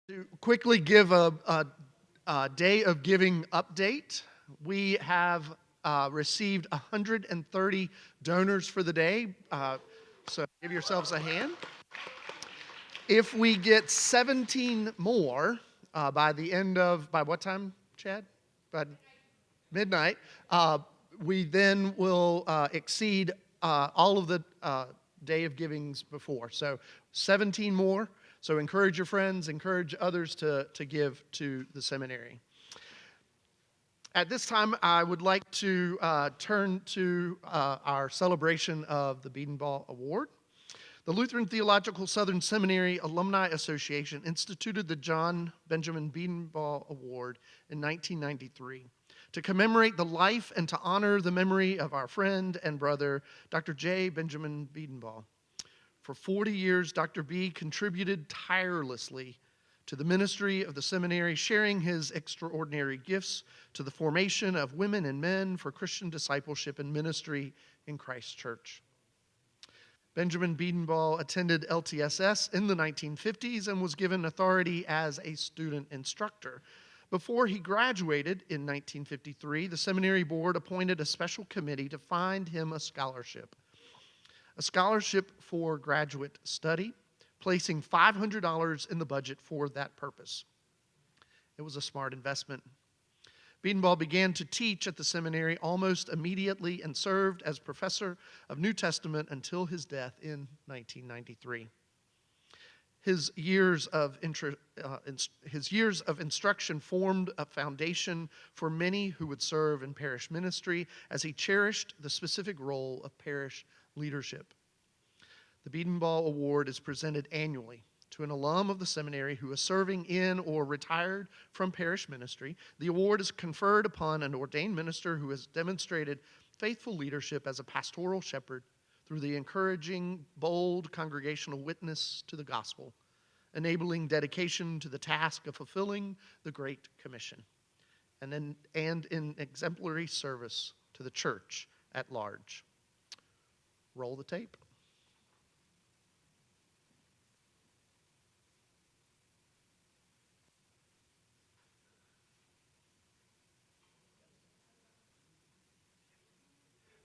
To quickly give a day of giving update, we have received 130 donors for the day, so give yourselves a hand. If we get 17 more by what time, Chad? By midnight, we then will exceed all of the day of givings before. So 17 more. So encourage your friends, encourage others to give to the seminary. At this time, I would like to turn to our celebration of the Bedenbaugh Award. The Lutheran Theological Southern Seminary Alumni Association instituted the John Benjamin Bedenbaugh Award in 1993 to commemorate the life and to honor the memory of our friend and brother, Dr. J. Benjamin Bedenbaugh. For 40 years, Dr. B contributed tirelessly to the ministry of the seminary, sharing his extraordinary gifts to the formation of women and men for Christian discipleship and ministry in Christ Church. Benjamin Bedenbaugh attended LTSS in the 1950s and was given authority as a student instructor. Before he graduated in 1953, the seminary board appointed a special committee to find him a scholarship for graduate study, placing $500 in the budget for that purpose. It was a smart investment. Bedenbaugh began to teach at the seminary almost immediately and served as professor of New Testament until his death in 1993. His years of instruction formed a foundation for many who would serve in parish ministry, as he cherished the specific role of parish leadership. The Bedenbaugh Award is presented annually to an alum of the seminary who is serving in or retired from parish ministry. The award is conferred upon an ordained minister who has demonstrated faithful leadership as a pastoral shepherd through the encouraging, bold congregational witness to the gospel, enabling dedication to the task of fulfilling the Great Commission, and in exemplary service to the church at large. Roll the tape.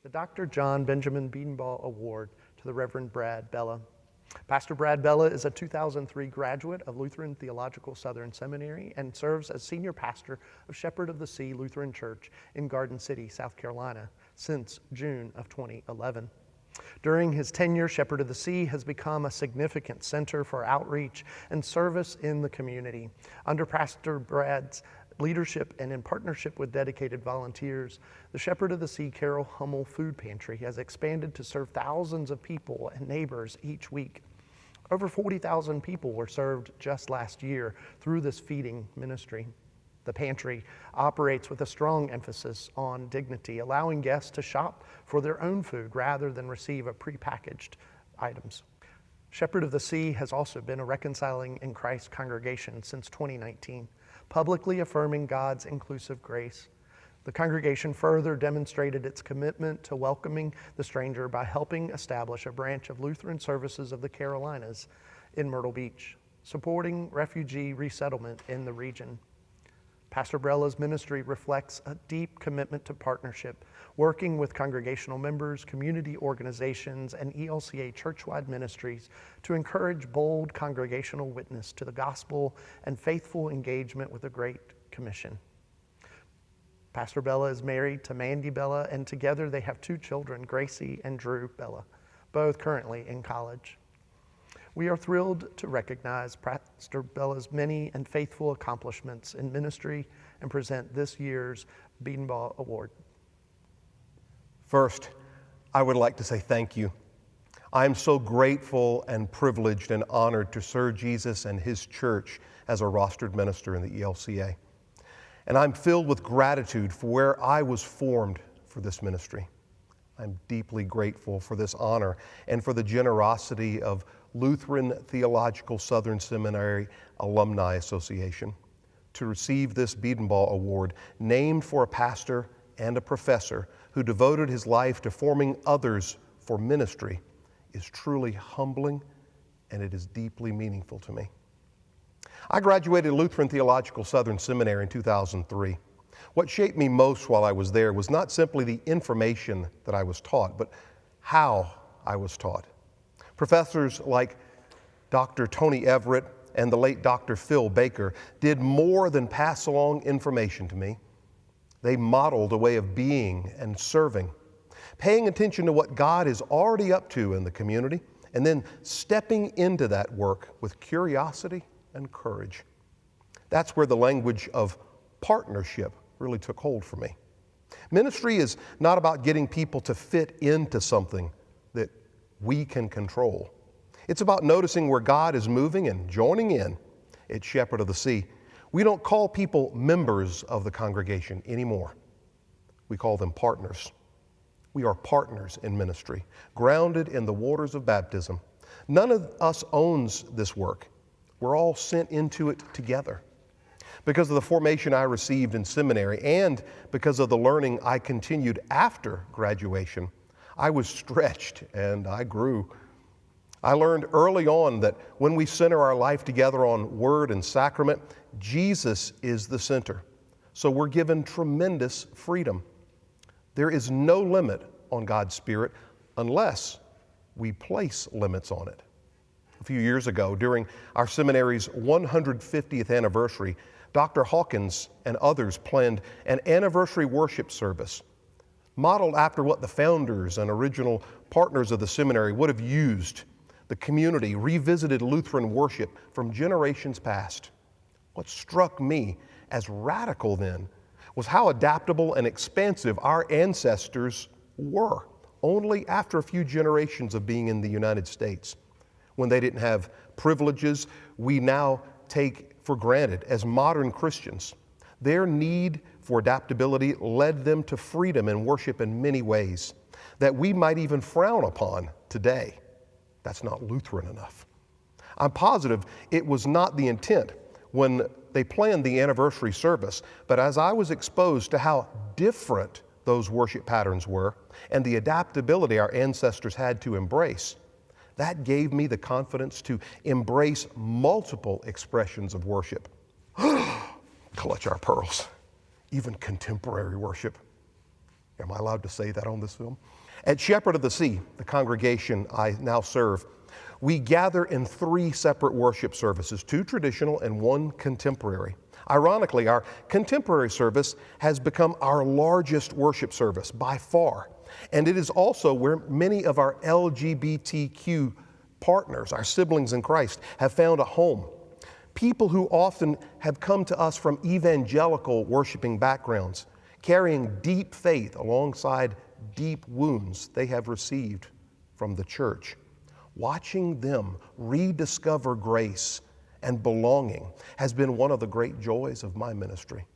The Dr. John Benjamin Bedenbaugh Award to the Reverend Brad Bellah. Pastor Brad Bellah is a 2003 graduate of Lutheran Theological Southern Seminary and serves as senior pastor of Shepherd of the Sea Lutheran Church in Garden City, South Carolina, since June of 2011. During his tenure, Shepherd of the Sea has become a significant center for outreach and service in the community. Under Pastor Brad's leadership and in partnership with dedicated volunteers, the Shepherd of the Sea Carol Hummel Food Pantry has expanded to serve thousands of people and neighbors each week. Over 40,000 people were served just last year through this feeding ministry. The pantry operates with a strong emphasis on dignity, allowing guests to shop for their own food rather than receive a prepackaged items. Shepherd of the Sea has also been a Reconciling in Christ congregation since 2019, publicly affirming God's inclusive grace. The congregation further demonstrated its commitment to welcoming the stranger by helping establish a branch of Lutheran Services of the Carolinas in Myrtle Beach, supporting refugee resettlement in the region. Pastor Bellah's ministry reflects a deep commitment to partnership, working with congregational members, community organizations, and ELCA churchwide ministries to encourage bold congregational witness to the gospel and faithful engagement with the Great Commission. Pastor Bellah is married to Mandy Bellah, and together they have two children, Gracie and Drew Bellah, both currently in college. We are thrilled to recognize Pastor Bellah's many and faithful accomplishments in ministry and present this year's Bedenbaugh Award. First, I would like to say thank you. I am so grateful and privileged and honored to serve Jesus and His church as a rostered minister in the ELCA. And I'm filled with gratitude for where I was formed for this ministry. I'm deeply grateful for this honor and for the generosity of Lutheran Theological Southern Seminary Alumni Association to receive this Bedenbaugh Award, named for a pastor and a professor who devoted his life to forming others for ministry, is truly humbling, and it is deeply meaningful to me. I graduated Lutheran Theological Southern Seminary in 2003. What shaped me most while I was there was not simply the information that I was taught, but how I was taught. Professors like Dr. Tony Everett and the late Dr. Phil Baker did more than pass along information to me. They modeled a way of being and serving, paying attention to what God is already up to in the community, and then stepping into that work with curiosity and courage. That's where the language of partnership really took hold for me. Ministry is not about getting people to fit into something that we can control. It's about noticing where God is moving and joining in. At Shepherd of the Sea, we don't call people members of the congregation anymore. We call them partners. We are partners in ministry, grounded in the waters of baptism. None of us owns this work. We're all sent into it together. Because of the formation I received in seminary and because of the learning I continued after graduation, I was stretched and I grew. I learned early on that when we center our life together on word and sacrament, Jesus is the center. So we're given tremendous freedom. There is no limit on God's Spirit unless we place limits on it. A few years ago, during our seminary's 150th anniversary, Dr. Hawkins and others planned an anniversary worship service modeled after what the founders and original partners of the seminary would have used. The community revisited Lutheran worship from generations past. What struck me as radical then was how adaptable and expansive our ancestors were only after a few generations of being in the United States, when they didn't have privileges we now take for granted as modern Christians. Their need for adaptability led them to freedom in worship in many ways that we might even frown upon today. That's not Lutheran enough. I'm positive it was not the intent when they planned the anniversary service, but as I was exposed to how different those worship patterns were and the adaptability our ancestors had to embrace, that gave me the confidence to embrace multiple expressions of worship. Clutch our pearls. Even contemporary worship. Am I allowed to say that on this film? At Shepherd of the Sea, the congregation I now serve, we gather in 3 separate worship services, 2 traditional and 1 contemporary. Ironically, our contemporary service has become our largest worship service by far. And it is also where many of our LGBTQ partners, our siblings in Christ, have found a home. People who often have come to us from evangelical worshiping backgrounds, carrying deep faith alongside deep wounds they have received from the church. Watching them rediscover grace and belonging has been one of the great joys of my ministry.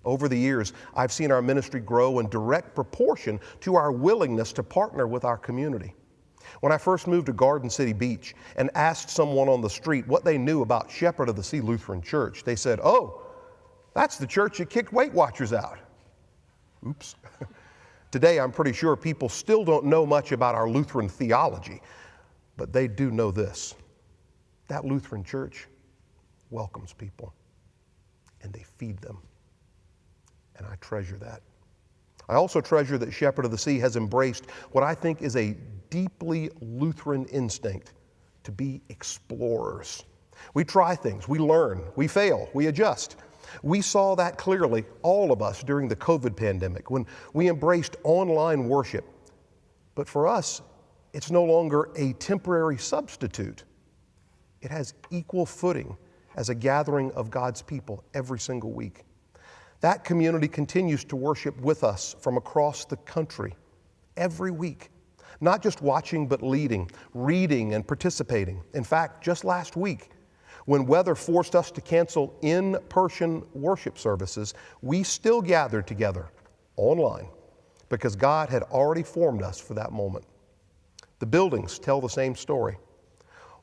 Over the years, I've seen our ministry grow in direct proportion to our willingness to partner with our community. When I first moved to Garden City Beach and asked someone on the street what they knew about Shepherd of the Sea Lutheran Church, they said, "Oh, that's the church that kicked Weight Watchers out." Oops. Today, I'm pretty sure people still don't know much about our Lutheran theology, but they do know this: that Lutheran church welcomes people and they feed them. And I treasure that. I also treasure that Shepherd of the Sea has embraced what I think is a deeply Lutheran instinct to be explorers. We try things, we learn, we fail, we adjust. We saw that clearly, all of us, during the COVID pandemic when we embraced online worship. But for us, it's no longer a temporary substitute. It has equal footing as a gathering of God's people every single week. That community continues to worship with us from across the country every week, not just watching but leading, reading and participating. In fact, just last week, when weather forced us to cancel in-person worship services, we still gathered together online because God had already formed us for that moment. The buildings tell the same story.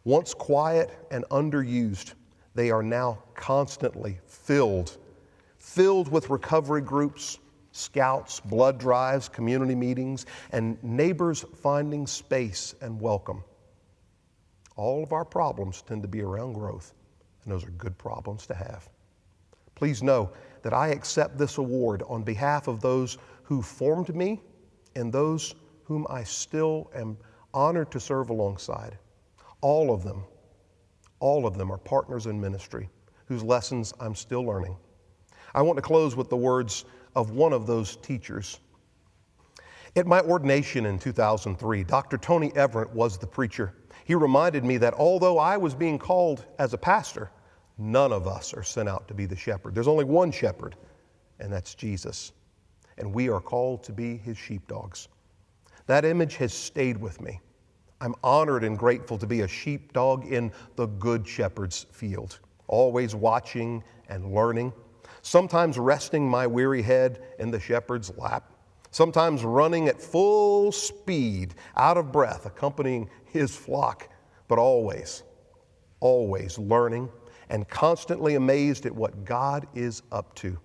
Once quiet and underused, they are now constantly filled with recovery groups, scouts, blood drives, community meetings, and neighbors finding space and welcome. All of our problems tend to be around growth, and those are good problems to have. Please know that I accept this award on behalf of those who formed me and those whom I still am honored to serve alongside. All of them are partners in ministry whose lessons I'm still learning. I want to close with the words of one of those teachers. At my ordination in 2003, Dr. Tony Everett was the preacher. He reminded me that although I was being called as a pastor, none of us are sent out to be the shepherd. There's only one shepherd, and that's Jesus. And we are called to be his sheepdogs. That image has stayed with me. I'm honored and grateful to be a sheepdog in the good shepherd's field, always watching and learning, sometimes resting my weary head in the shepherd's lap, sometimes running at full speed, out of breath, accompanying his flock, but always learning and constantly amazed at what God is up to,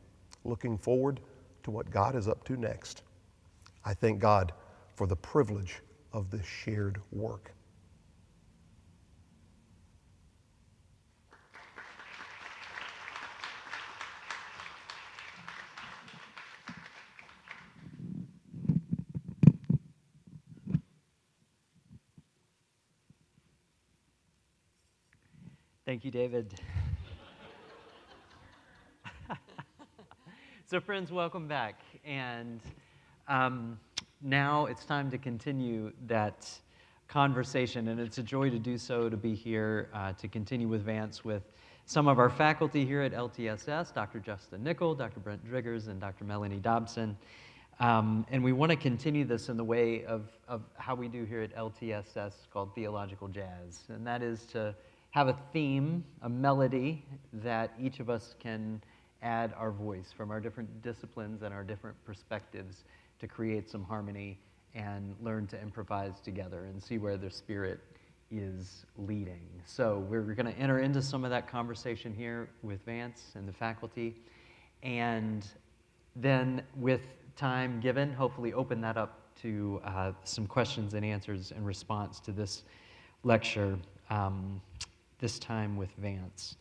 looking forward to what God is up to next. I thank God for the privilege of this shared work. Thank you, David. So friends, welcome back. And now it's time to continue that conversation, and it's a joy to do so, to be here to continue with Vance with some of our faculty here at LTSS, Dr. Justin Nickel, Dr. Brent Driggers, and Dr. Melanie Dobson. And we want to continue this in the way of how we do here at LTSS, called Theological Jazz. And that is to have a theme, a melody that each of us can add our voice from our different disciplines and our different perspectives to create some harmony and learn to improvise together and see where the Spirit is leading. So we're going to enter into some of that conversation here with Vance and the faculty, and then with time given, hopefully open that up to some questions and answers in response to this lecture, this time with Vance.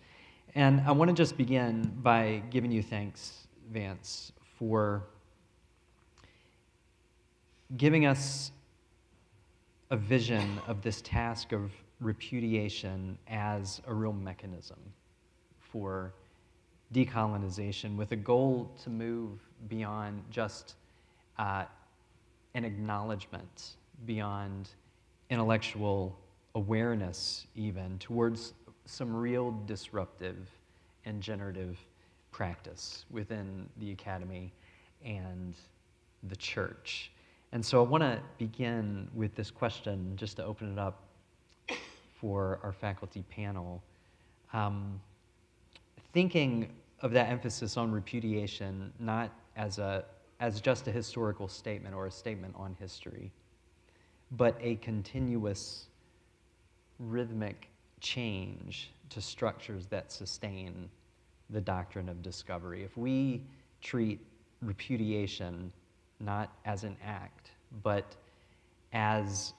And I want to just begin by giving you thanks, Vance, for giving us a vision of this task of repudiation as a real mechanism for decolonization, with a goal to move beyond just an acknowledgement, beyond intellectual awareness even, towards some real disruptive and generative practice within the academy and the church. And so I want to begin with this question, just to open it up for our faculty panel. Thinking of that emphasis on repudiation not as just a historical statement or a statement on history, but a continuous rhythmic change to structures that sustain the doctrine of discovery. If we treat repudiation not as an act, but as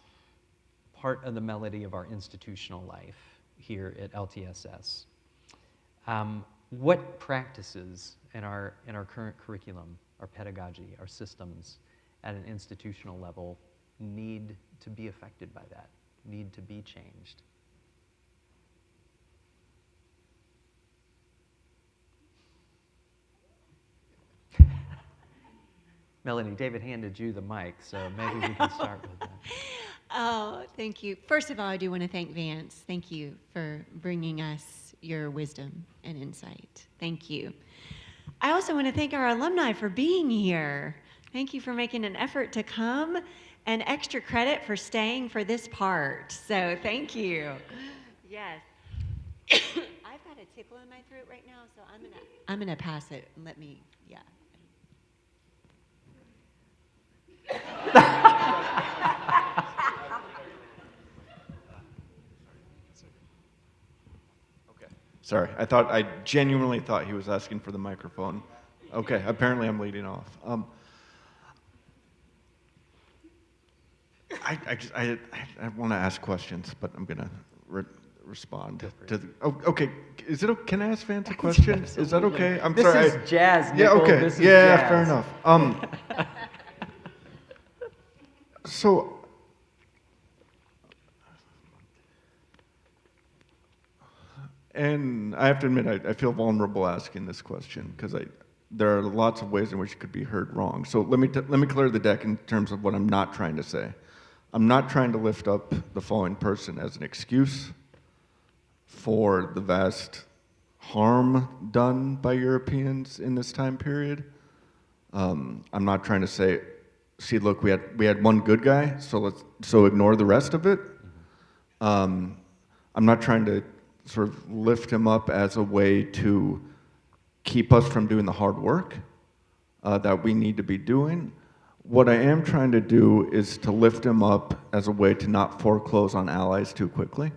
part of the melody of our institutional life here at LTSS, what practices in our current curriculum, our pedagogy, our systems at an institutional level need to be affected by that, need to be changed? Melanie, David handed you the mic, so maybe we can start with that. Oh, thank you. First of all, I do want to thank Vance. Thank you for bringing us your wisdom and insight. Thank you. I also want to thank our alumni for being here. Thank you for making an effort to come, and extra credit for staying for this part. So thank you. Yes. I've got a tickle in my throat right now, so I'm gonna pass it and let me, yeah. Okay. Sorry, I genuinely thought he was asking for the microphone. Okay, apparently I'm leading off. I want to ask questions, but I'm going to respond to the, oh, okay, is it, can I ask Vance a question? Is that okay? I'm this sorry. This is jazz, Nicole. Yeah, okay. This is yeah, jazz. fair enough. So, and I have to admit, I feel vulnerable asking this question because there are lots of ways in which it could be heard wrong. So let me clear the deck in terms of what I'm not trying to say. I'm not trying to lift up the following person as an excuse for the vast harm done by Europeans in this time period. I'm not trying to say, see, look, we had one good guy, so ignore the rest of it. I'm not trying to sort of lift him up as a way to keep us from doing the hard work that we need to be doing. What I am trying to do is to lift him up as a way to not foreclose on allies too quickly,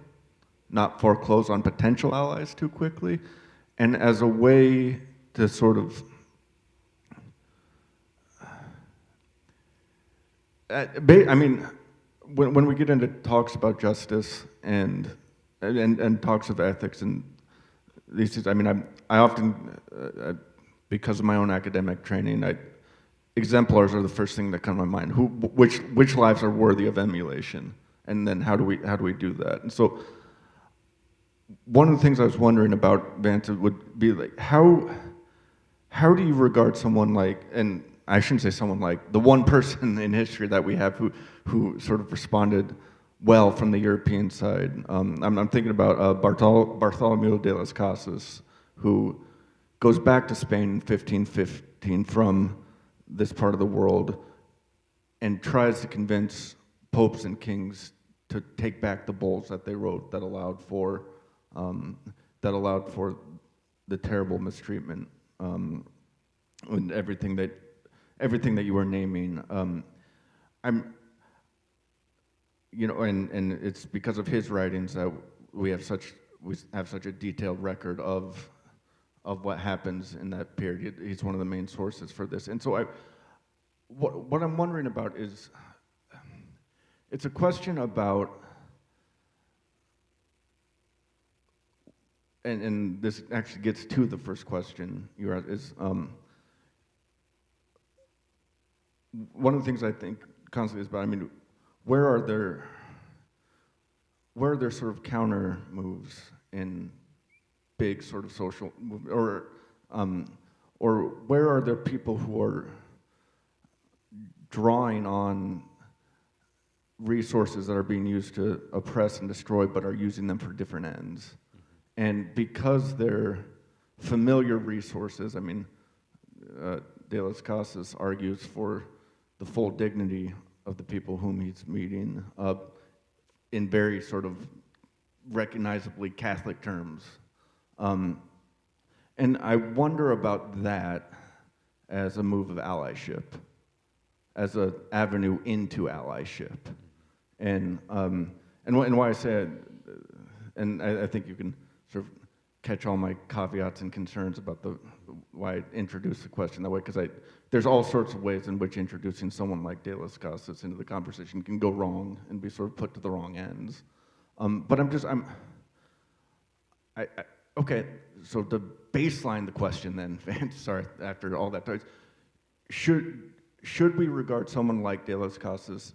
not foreclose on potential allies too quickly, and as a way to sort of I mean, when we get into talks about justice and talks of ethics and these things, I mean, I often, because of my own academic training, exemplars are the first thing that come to my mind. Which lives are worthy of emulation, and then how do we do that? And so, one of the things I was wondering about, Vance, would be like how do you regard someone like, and I shouldn't say someone like, the one person in history that we have who sort of responded well from the European side. I'm thinking about Bartholomew de las Casas, who goes back to Spain in 1515 from this part of the world and tries to convince popes and kings to take back the bulls that they wrote that allowed for the terrible mistreatment and everything that you were naming. And it's because of his writings that we have such a detailed record of what happens in that period. He's one of the main sources for this. And so what I'm wondering about is, it's a question about, and this actually gets to the first question you asked, is one of the things I think constantly is about, I mean, where are there sort of counter moves in big sort of social movement, or where are there people who are drawing on resources that are being used to oppress and destroy, but are using them for different ends? And because they're familiar resources, I mean, de las Casas argues for the full dignity of the people whom he's meeting in very sort of recognizably Catholic terms. And I wonder about that as a move of allyship, as an avenue into allyship. And why I say it, and I think you can sort of catch all my caveats and concerns about why I introduced the question that way, because there's all sorts of ways in which introducing someone like De las Casas into the conversation can go wrong and be sort of put to the wrong ends. But okay, so to baseline the question then, sorry, after all that, should we regard someone like De las Casas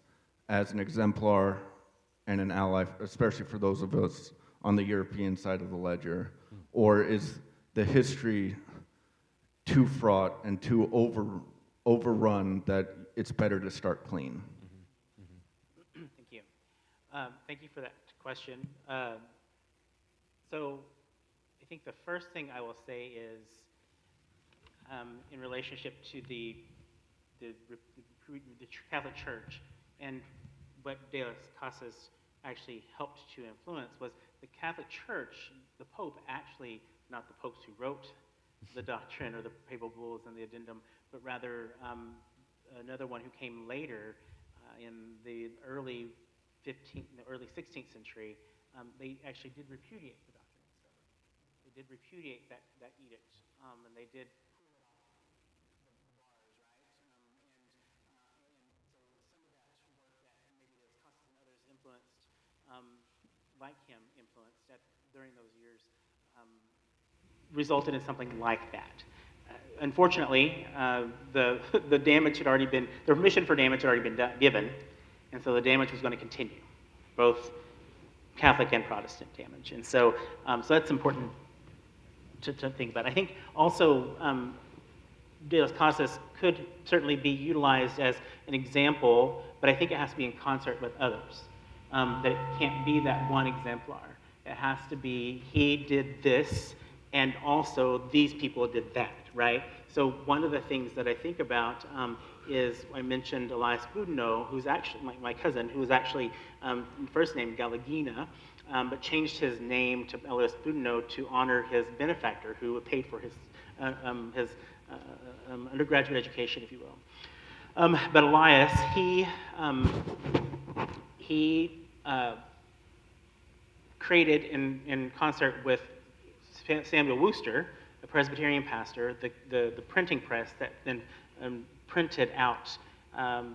as an exemplar and an ally, especially for those of us on the European side of the ledger, or is the history too fraught and too overrun that it's better to start clean? Thank you. Thank you for that question. So I think the first thing I will say is in relationship to the Catholic Church and what De las Casas actually helped to influence was the Catholic Church, the Pope actually, not the popes who wrote the doctrine or the papal bulls and the addendum, but rather another one who came later in the early 16th century. They actually did repudiate the doctrine of discovery. They did repudiate that edict, and they did like him influenced at resulted in something like that. Unfortunately, the damage had already been, the permission for damage had already been given, and so the damage was going to continue, both Catholic and Protestant damage. And so, so that's important to think about. I think also De las Casas could certainly be utilized as an example, but I think it has to be in concert with others. That it can't be that one exemplar. It has to be, he did this, and also these people did that, right? So one of the things that I think about is, I mentioned Elias Boudinot, who's actually my cousin, who was actually first named Galagina, but changed his name to Elias Boudinot to honor his benefactor, who paid for his undergraduate education, if you will. But Elias, he created in concert with Samuel Worcester, a Presbyterian pastor, the printing press that then printed out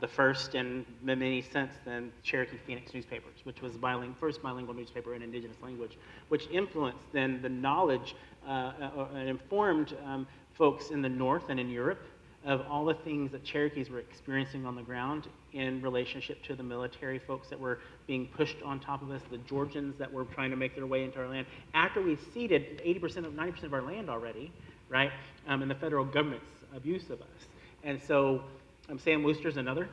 the first and many since then Cherokee Phoenix newspapers, which was first bilingual newspaper in indigenous language, which influenced then the knowledge and informed folks in the North and in Europe of all the things that Cherokees were experiencing on the ground in relationship to the military folks that were being pushed on top of us, the Georgians that were trying to make their way into our land. After we ceded 90% of our land already, right, and the federal government's abuse of us. And so Sam Worcester's another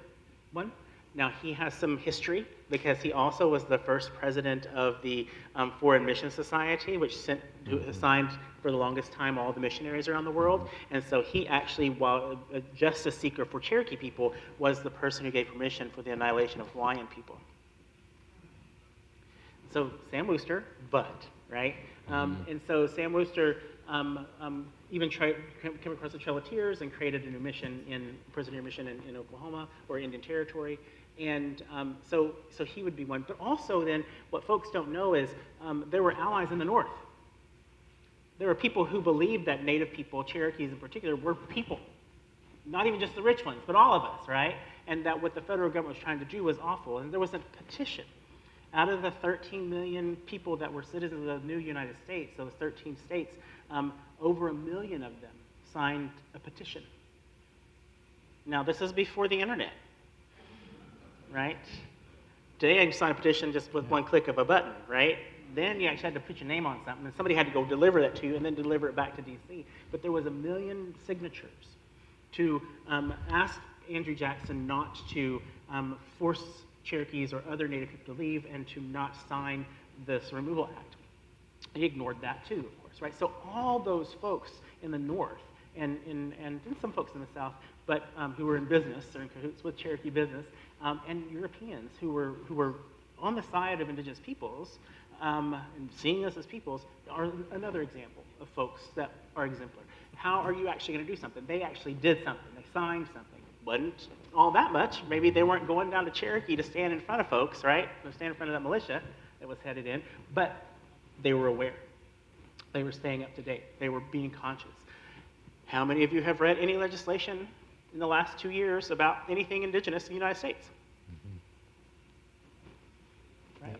one. Now, he has some history because he also was the first president of the Foreign Mission Society, which assigned for the longest time all the missionaries around the world. And so he actually, while a justice seeker for Cherokee people, was the person who gave permission for the annihilation of Hawaiian people. So Sam Worcester, right? And so Sam Worcester even came across the Trail of Tears and created a new mission Presbyterian mission in Oklahoma, or Indian Territory. And so he would be one. But also then, what folks don't know is there were allies in the North. There were people who believed that Native people, Cherokees in particular, were people. Not even just the rich ones, but all of us, right? And that what the federal government was trying to do was awful. And there was a petition. Out of the 13 million people that were citizens of the new United States, those 13 states, over 1 million of them signed a petition. Now, this is before the internet, right? Today, I can sign a petition just with one click of a button, right? Then you actually had to put your name on something, and somebody had to go deliver that to you and then deliver it back to D.C. But there was 1 million signatures to ask Andrew Jackson not to force Cherokees or other Native people to leave and to not sign this Removal Act. He ignored that too, of course, right? So all those folks in the North and some folks in the South, but who were in business or in cahoots with Cherokee business, and Europeans who were on the side of indigenous peoples and seeing us as peoples, are another example of folks that are exemplar. How are you actually going to do something? They actually did something. They signed something. Wasn't all that much. Maybe they weren't going down to Cherokee to stand in front of folks, right? To stand in front of that militia that was headed in, but they were aware. They were staying up to date. They were being conscious. How many of you have read any legislation in the last 2 years about anything indigenous in the United States? Right.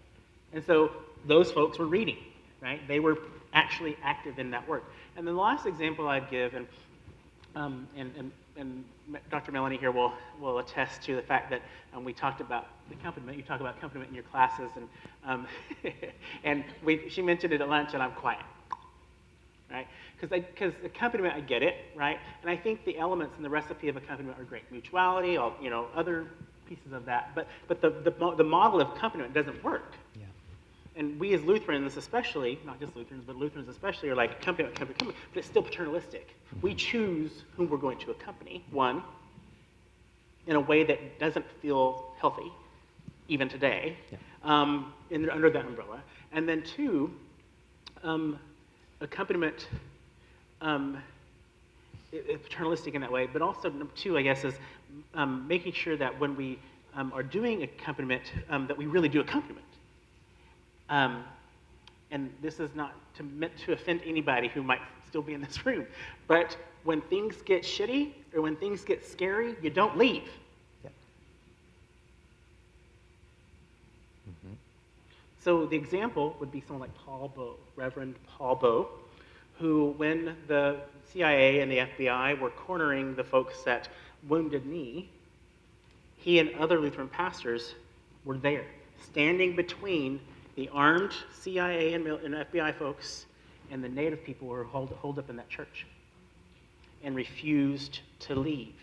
And so those folks were reading, right? They were actually active in that work. And then the last example I'd give, and Dr. Melanie here will attest to the fact that we talked about the accompaniment. You talk about accompaniment in your classes, and and she mentioned it at lunch, and I'm quiet, right? Because accompaniment, I get it, right? And I think the elements in the recipe of accompaniment are great. Mutuality, all, other pieces of that. But the model of accompaniment doesn't work. Yeah. And we as Lutherans especially, not just Lutherans, but Lutherans especially, are like accompaniment, but it's still paternalistic. We choose whom we're going to accompany, one, in a way that doesn't feel healthy, even today, under that umbrella. And then two, accompaniment is paternalistic in that way, but also number two, I guess, is making sure that when we are doing accompaniment, that we really do accompaniment. And this is not meant to offend anybody who might still be in this room, but when things get shitty or when things get scary, you don't leave. Yeah. So the example would be someone like Paul Bowe, Reverend Paul Bowe, who, when the CIA and the FBI were cornering the folks at Wounded Knee, he and other Lutheran pastors were there, standing between the armed CIA and FBI folks and the native people who were holed up in that church, and refused to leave,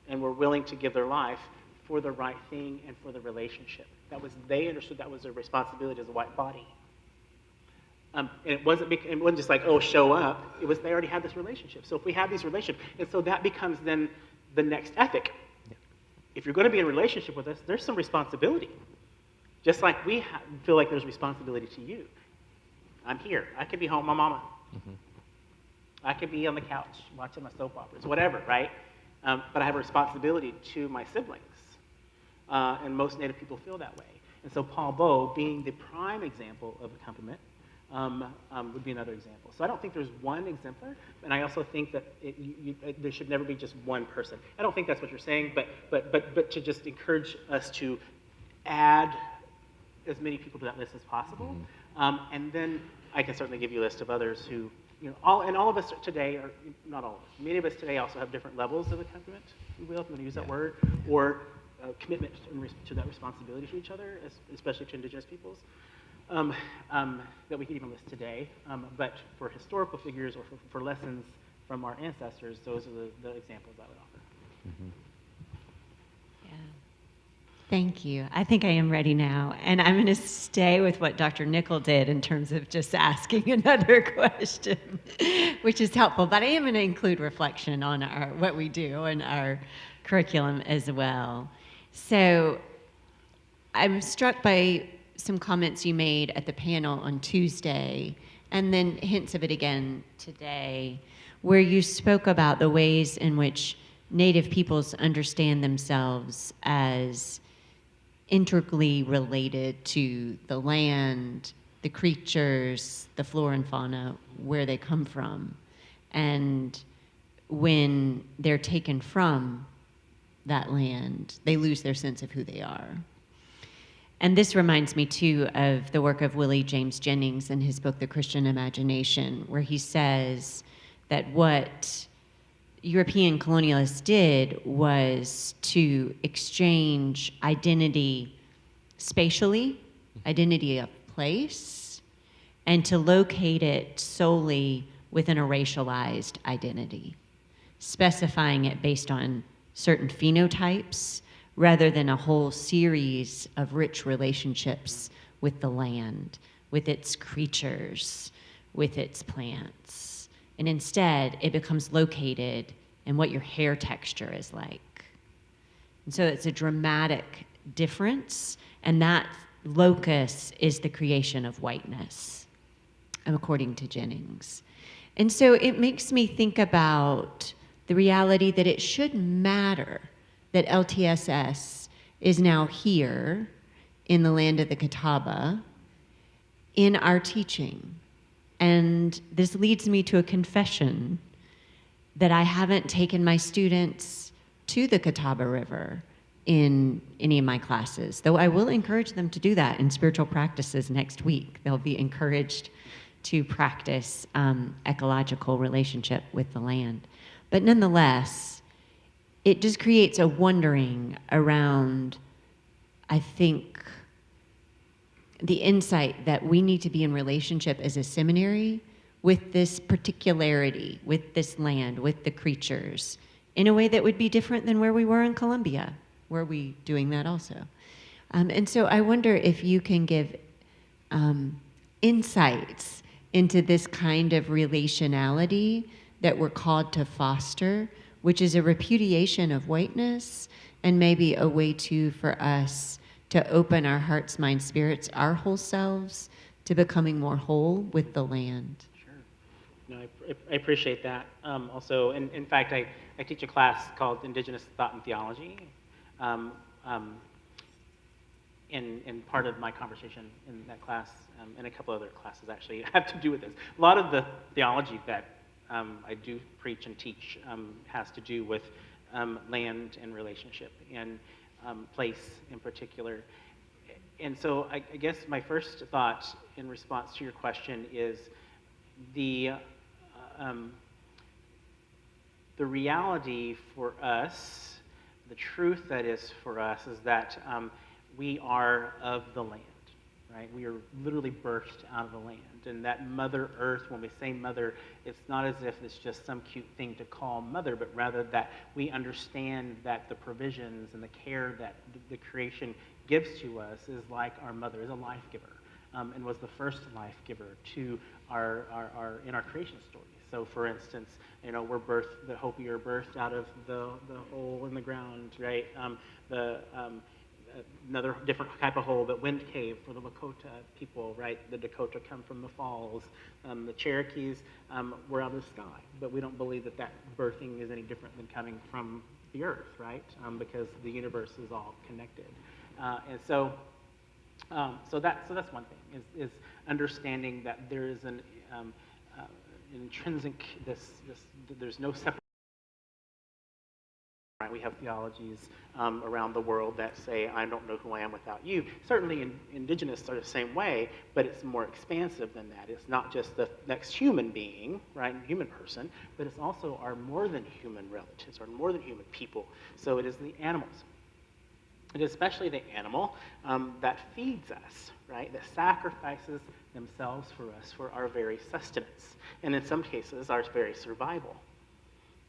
and were willing to give their life for the right thing and for the relationship. They understood that was their responsibility as a white body. And it wasn't just like, oh, show up. It was they already had this relationship. So if we have these relationships, and so that becomes then the next ethic. Yeah. If you're going to be in a relationship with us, there's some responsibility. Just like we feel like there's responsibility to you. I'm here. I could be home with my mama. Mm-hmm. I could be on the couch watching my soap operas, whatever, right? But I have a responsibility to my siblings. And most Native people feel that way. And so Paul Bowe, being the prime example of accompaniment, would be another example. So I don't think there's one exemplar, and I also think that there should never be just one person. I don't think that's what you're saying, but to just encourage us to add as many people to that list as possible. Mm-hmm. And then I can certainly give you a list of others who, all of us today, or not all of us, many of us today also have different levels of accompaniment, if you will, if you want to use that word, or commitment to that responsibility to each other, especially to Indigenous peoples, that we could even list today. But for historical figures or for lessons from our ancestors, those are the examples I would offer. Mm-hmm. Yeah. Thank you. I think I am ready now. And I'm going to stay with what Dr. Nickel did in terms of just asking another question, which is helpful. But I am going to include reflection on what we do and our curriculum as well. So I'm struck by some comments you made at the panel on Tuesday, and then hints of it again today, where you spoke about the ways in which Native peoples understand themselves as integrally related to the land, the creatures, the flora and fauna, where they come from. And when they're taken from that land, they lose their sense of who they are. And this reminds me, too, of the work of Willie James Jennings in his book, The Christian Imagination, where he says that what European colonialists did was to exchange identity spatially, identity of place, and to locate it solely within a racialized identity, specifying it based on certain phenotypes rather than a whole series of rich relationships with the land, with its creatures, with its plants. And instead, it becomes located in what your hair texture is like. And so it's a dramatic difference, and that locus is the creation of whiteness, according to Jennings. And so it makes me think about the reality that it should matter that LTSS is now here in the land of the Catawba in our teaching. And this leads me to a confession that I haven't taken my students to the Catawba River in any of my classes, though I will encourage them to do that in spiritual practices next week. They'll be encouraged to practice ecological relationship with the land. But nonetheless, it just creates a wondering around, I think, the insight that we need to be in relationship as a seminary with this particularity, with this land, with the creatures, in a way that would be different than where we were in Columbia. Were we doing that also? And so I wonder if you can give insights into this kind of relationality that we're called to foster, which is a repudiation of whiteness and maybe a way to, for us, to open our hearts, minds, spirits, our whole selves, to becoming more whole with the land. Sure. No, I appreciate that. Also, in fact, I teach a class called Indigenous Thought and Theology. And part of my conversation in that class, and a couple other classes actually, have to do with this. A lot of the theology that I do preach and teach has to do with land and relationship and place in particular. And so I guess my first thought in response to your question is the reality for us, the truth that is for us, is that we are of the land, right? We are literally birthed out of the land. And that Mother Earth, when we say mother, it's not as if it's just some cute thing to call mother, but rather that we understand that the provisions and the care that the creation gives to us is like our mother, is a life giver, and was the first life giver to in our creation story. So, for instance, you know, the Hopi are birthed out of the hole in the ground, right? Another different type of hole, but wind cave for the Lakota people, right? The Dakota come from the falls. The Cherokees were out of the sky, but we don't believe that birthing is any different than coming from the earth, right? Because the universe is all connected. And so that's one thing, is understanding that there is an intrinsic, there's no separate. Right? We have theologies around the world that say, I don't know who I am without you. Certainly indigenous are the same way, but it's more expansive than that. It's not just the next human being, right, human person, but it's also our more than human relatives, our more than human people. So it is the animals. It is especially the animal that feeds us, right, that sacrifices themselves for us for our very sustenance, and in some cases, our very survival.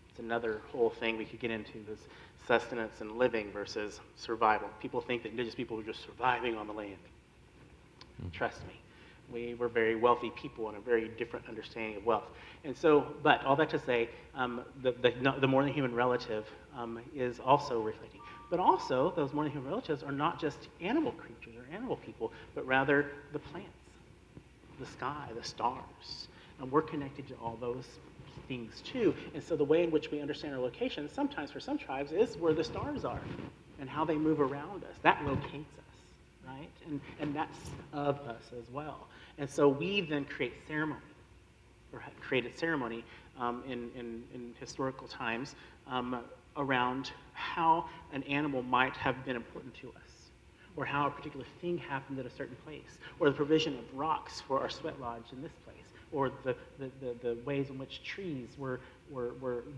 It's another whole thing we could get into, is sustenance and living versus survival. People think that indigenous people are just surviving on the land. Trust me, we were very wealthy people and a very different understanding of wealth. And so, but all that to say, the more than human relative is also reflecting. But also, those more than human relatives are not just animal creatures or animal people, but rather the plants, the sky, the stars. And we're connected to all those things too. And so the way in which we understand our location, sometimes for some tribes, is where the stars are and how they move around us. That locates us, right? And that's of us as well. And so we then create ceremony, or created ceremony in historical times around how an animal might have been important to us, or how a particular thing happened at a certain place, or the provision of rocks for our sweat lodge in this place, or the ways in which trees were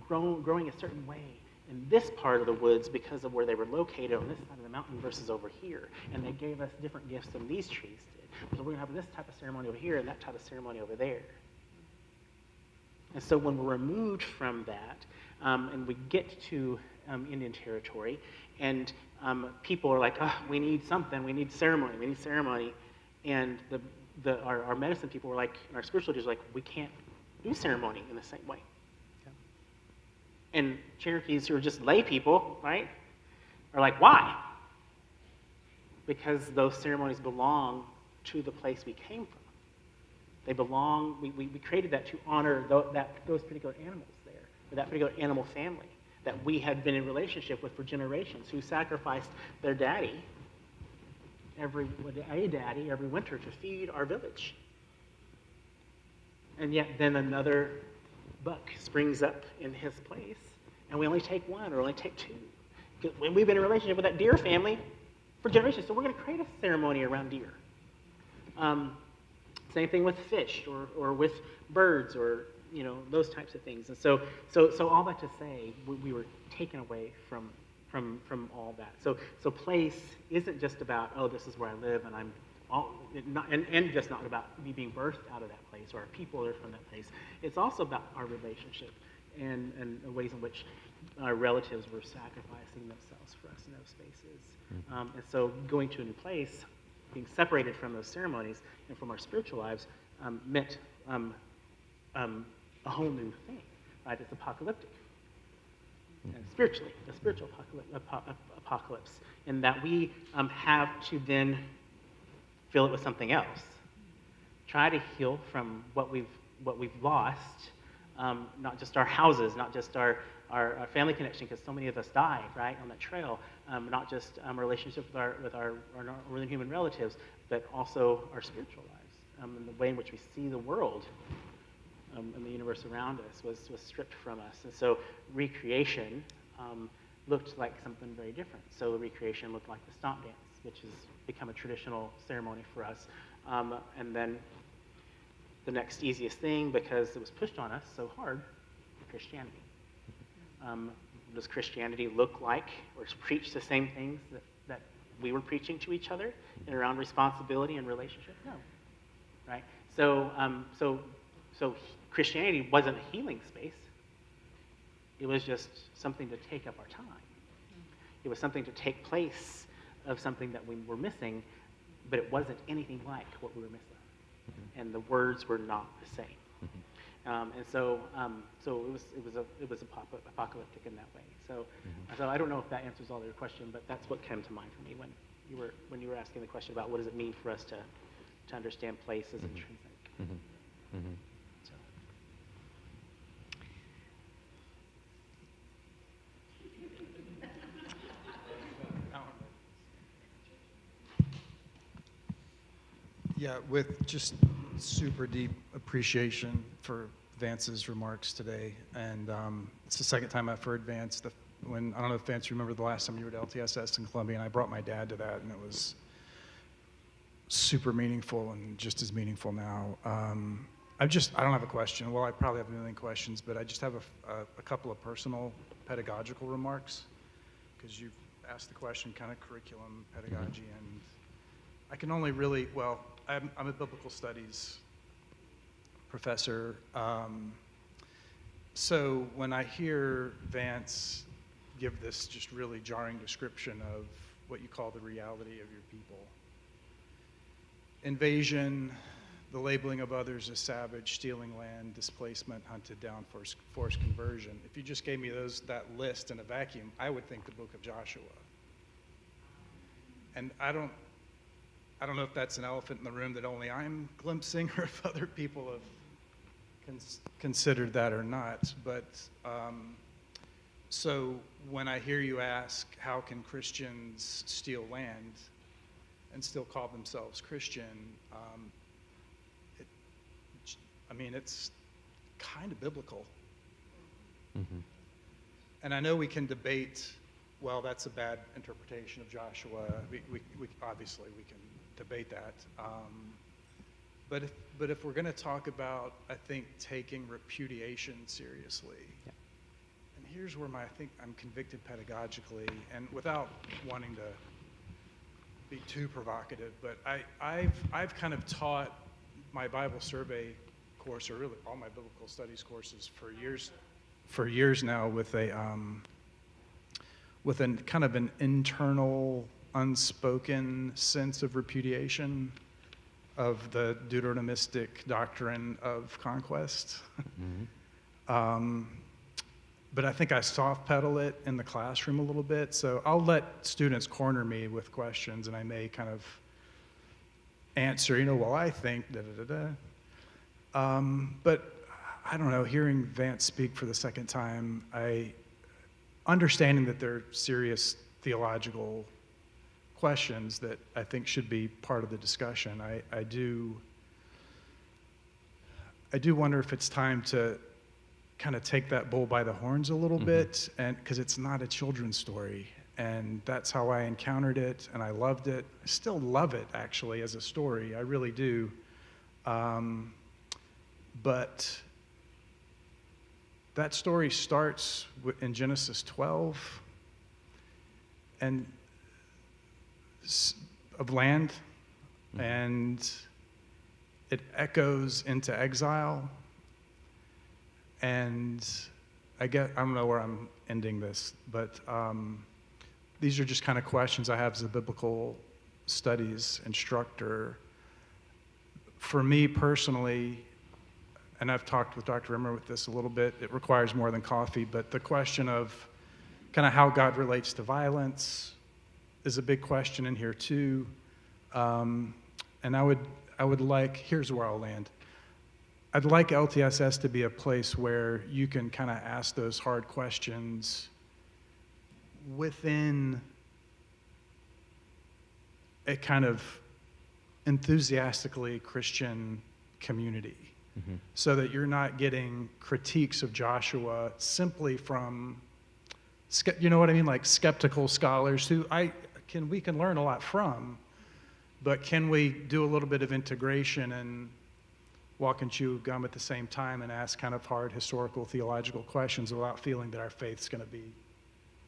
growing a certain way in this part of the woods because of where they were located on this side of the mountain versus over here. And they gave us different gifts than these trees did. So we're going to have this type of ceremony over here and that type of ceremony over there. And so when we're removed from that, and we get to Indian territory, and people are like, oh, we need something, we need ceremony, and our medicine people were like, and our spiritual leaders were like, we can't do ceremony in the same way. Yeah. And Cherokees, who are just lay people, right, are like, why? Because those ceremonies belong to the place we came from. They belong, we created that to honor those particular animals there, or that particular animal family that we had been in relationship with for generations, who sacrificed their daddy every winter to feed our village. And yet then another buck springs up in his place, and we only take one or only take two. When we've been in a relationship with that deer family for generations, so we're going to create a ceremony around deer. Same thing with fish or with birds, or those types of things. And so all that to say, we were taken away from all that. So place isn't just about, oh, this is where I live, and and just not about me being birthed out of that place, or our people are from that place. It's also about our relationship and the ways in which our relatives were sacrificing themselves for us in those spaces. And so going to a new place, being separated from those ceremonies and from our spiritual lives, meant a whole new thing, right? It's apocalyptic. And spiritually, a spiritual apocalypse, in that we have to then fill it with something else. Try to heal from what we've lost, not just our houses, not just our family connection, because so many of us died, right, on that trail. Not just a relationship with our northern human relatives, but also our spiritual lives, and the way in which we see the world and the universe around us was stripped from us. And so recreation looked like something very different. So recreation looked like the stomp dance, which has become a traditional ceremony for us. And then the next easiest thing because it was pushed on us so hard, Christianity. Does Christianity look like or preach the same things that we were preaching to each other and around responsibility and relationship? No, right? So Christianity wasn't a healing space. It was just something to take up our time. It was something to take place of something that we were missing, but it wasn't anything like what we were missing. And the words were not the same. And so it was apocalyptic in that way. So I don't know if that answers all your question, but that's what came to mind for me when you were asking the question about what does it mean for us to understand place as intrinsic. So. Yeah, with just super deep appreciation for Vance's remarks today. And it's the second time I've heard Vance. I don't know if Vance, you remember the last time you were at LTSS in Columbia, and I brought my dad to that, and it was super meaningful and just as meaningful now. I don't have a question. Well, I probably have a million questions, but I just have a couple of personal pedagogical remarks, because you've asked the question kind of curriculum, pedagogy, and I can only really, well, I'm a biblical studies professor. So when I hear Vance give this just really jarring description of what you call the reality of your people, invasion, the labeling of others as savage, stealing land, displacement, hunted down, forced conversion. If you just gave me that list in a vacuum, I would think the book of Joshua. And I don't know if that's an elephant in the room that only I'm glimpsing, or if other people have considered that or not. But so when I hear you ask, how can Christians steal land and still call themselves Christian, it's kind of biblical. And I know we can debate, well, that's a bad interpretation of Joshua. We obviously we can debate that. But if we're going to talk about, I think, taking repudiation seriously, and here's where I think I'm convicted pedagogically, and without wanting to be too provocative, but I've kind of taught my Bible survey course, or really all my biblical studies courses for years now, with a kind of an internal, unspoken sense of repudiation of the Deuteronomistic doctrine of conquest. But I think I soft pedal it in the classroom a little bit, so I'll let students corner me with questions, and I may kind of answer, well, I think but I don't know, hearing Vance speak for the second time, understanding that they're serious theological questions that I think should be part of the discussion, I do wonder if it's time to kind of take that bull by the horns a little bit, and because it's not a children's story, and that's how I encountered it, and I loved it. I still love it, actually, as a story. I really do. But that story starts in Genesis 12, and of land, and it echoes into exile. And I don't know where I'm ending this, but these are just kind of questions I have as a biblical studies instructor. For me personally, and I've talked with Dr. Rimmer with this a little bit, it requires more than coffee, but the question of kind of how God relates to violence is a big question in here too. And I would like, here's where I'll land. I'd like LTSS to be a place where you can kind of ask those hard questions within a kind of enthusiastically Christian community, so that you're not getting critiques of Joshua simply from, you know what I mean, like skeptical scholars who we can learn a lot from, but can we do a little bit of integration and, walk and chew gum at the same time and ask kind of hard historical, theological questions without feeling that our faith's going to be,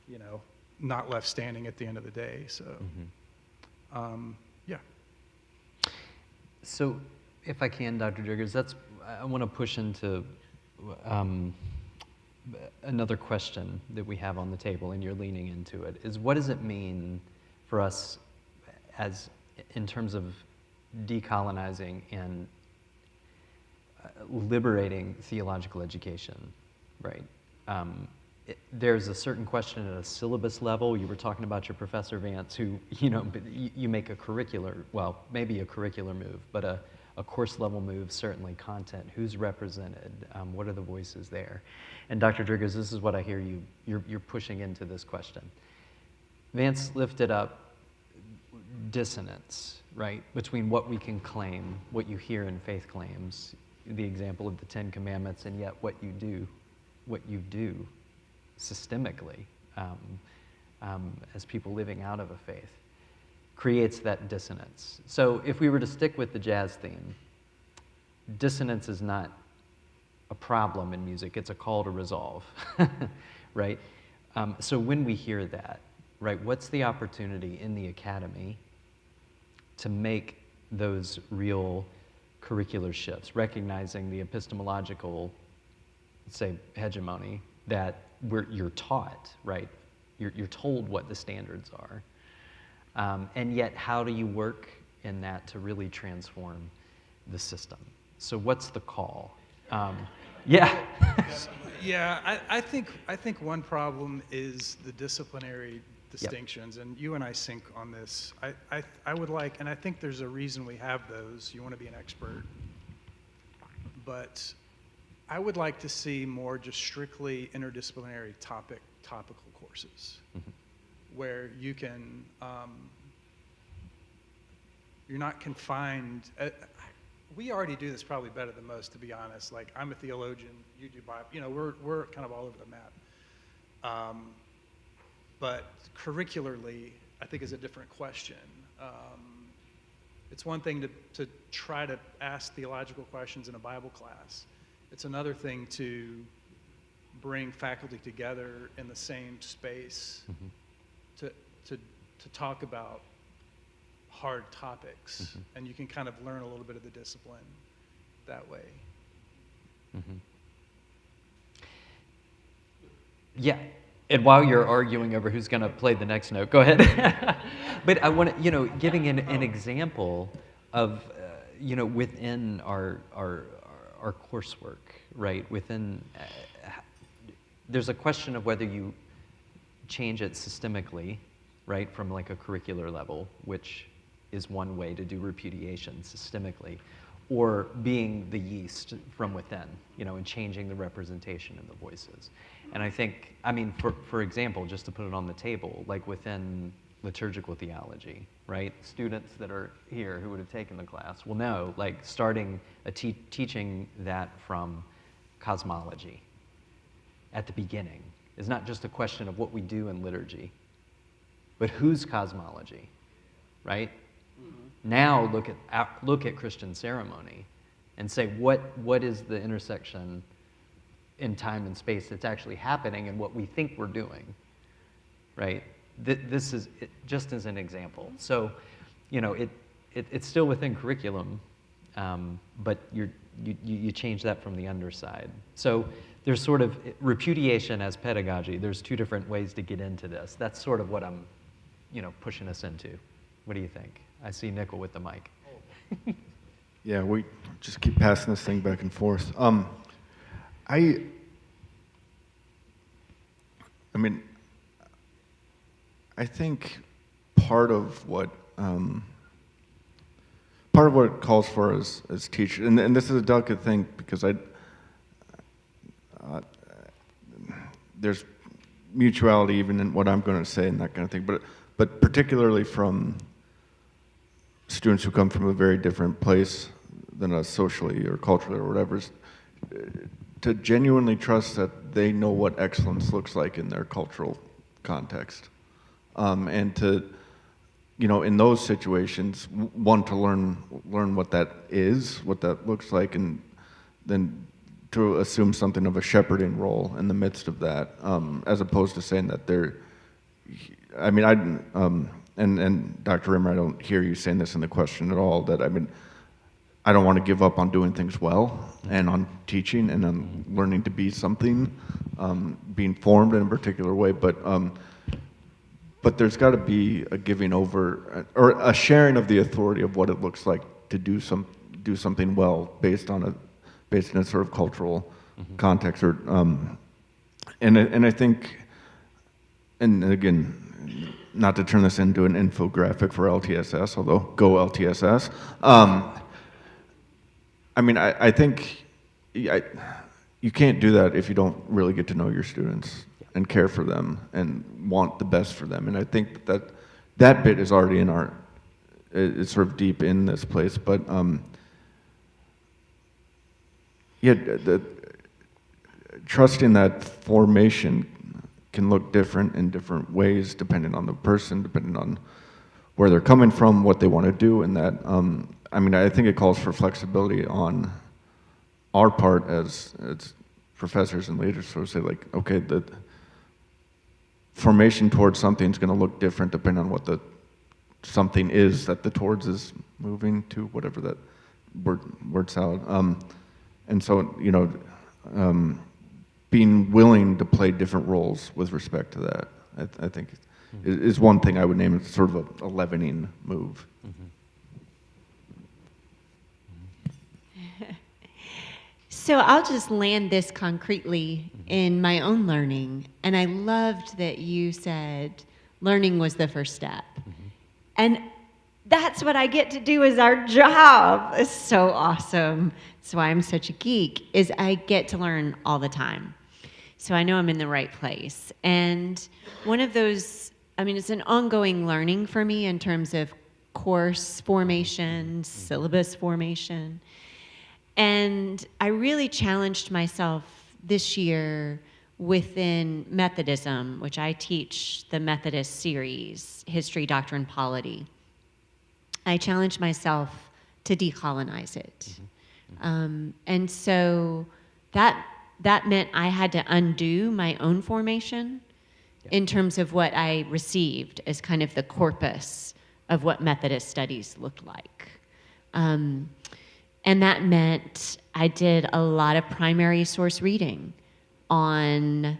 you know, not left standing at the end of the day. So, yeah. So, if I can, Dr. Driggers, I want to push into another question that we have on the table, and you're leaning into it, is what does it mean for us as in terms of decolonizing and liberating theological education, right? There's a certain question at a syllabus level. You were talking about your professor, Vance, who, you know, you make a curricular, well, maybe a curricular move, but a course level move, certainly content, who's represented, what are the voices there? And Dr. Driggers, this is what I hear you're pushing into this question. Vance lifted up dissonance, right, between what we can claim, what you hear in faith claims, the example of the 10 Commandments, and yet what you do systemically as people living out of a faith, creates that dissonance. So if we were to stick with the jazz theme, dissonance is not a problem in music, it's a call to resolve, right? So when we hear that, right, what's the opportunity in the academy to make those real curricular shifts, recognizing the epistemological, say, hegemony that you're taught, right? You're told what the standards are. And yet, how do you work in that to really transform the system? So what's the call? Yeah. Yeah, I think one problem is the disciplinary distinctions, and you and I sync on this. I would like, and I think there's a reason we have those. You want to be an expert. But I would like to see more just strictly interdisciplinary topical courses where you can, you're not confined. We already do this probably better than most, to be honest. Like, I'm a theologian, you do Bible. You know, we're kind of all over the map. But curricularly, I think is a different question. It's one thing to try to ask theological questions in a Bible class. It's another thing to bring faculty together in the same space to talk about hard topics, and you can kind of learn a little bit of the discipline that way. Yeah, and while you're arguing over who's going to play the next note, go ahead. But I want to, you know, giving an example of, you know, within our coursework, right? Within, there's a question of whether you change it systemically, right, from like a curricular level, which is one way to do repudiation systemically, or being the yeast from within, you know, and changing the representation and the voices. And I think, I mean, for example, just to put it on the table, like within liturgical theology, right? Students that are here who would have taken the class will know, like, starting teaching that from cosmology at the beginning is not just a question of what we do in liturgy, but whose cosmology, right? Now look at Christian ceremony and say what is the intersection in time and space that's actually happening and what we think we're doing, right? This is just as an example. So, you know, it's still within curriculum, but you change that from the underside. So there's sort of repudiation as pedagogy. There's two different ways to get into this. That's sort of what I'm, you know, pushing us into. What do you think? I see Nickel with the mic. Yeah, we just keep passing this thing back and forth. I mean, I think part of what it calls for as teachers, and this is a delicate thing because there's mutuality even in what I'm going to say and that kind of thing, but particularly from students who come from a very different place than us socially or culturally or whatever, to genuinely trust that they know what excellence looks like in their cultural context, and to in those situations, one, to learn what that is, what that looks like, and then to assume something of a shepherding role in the midst of that, as opposed to saying that and Dr. Rimmer, I don't hear you saying this in the question at all, that I don't want to give up on doing things well and on teaching and on learning to be something, being formed in a particular way, but there's got to be a giving over or a sharing of the authority of what it looks like to do something well based in a sort of cultural context, or and I think, and again, not to turn this into an infographic for LTSS, although go LTSS. I think you can't do that if you don't really get to know your students and care for them and want the best for them. And I think that bit is already it's sort of deep in this place. But trusting that formation can look different in different ways depending on the person, depending on where they're coming from, what they want to do, and that I think it calls for flexibility on our part as professors and leaders, so to say, like, okay, the formation towards something is going to look different depending on what the something is that the towards is moving to, whatever that word salad. And so, being willing to play different roles with respect to that, I think is one thing I would name as sort of a leavening move. So I'll just land this concretely in my own learning. And I loved that you said learning was the first step. And that's what I get to do as our job. It's so awesome. That's why I'm such a geek, is I get to learn all the time. So I know I'm in the right place. And one of those, it's an ongoing learning for me in terms of course formation, syllabus formation. And I really challenged myself this year within Methodism, which I teach the Methodist series, History, Doctrine, Polity. I challenged myself to decolonize it. And so that meant I had to undo my own formation in terms of what I received as kind of the corpus of what Methodist studies looked like. And that meant I did a lot of primary source reading on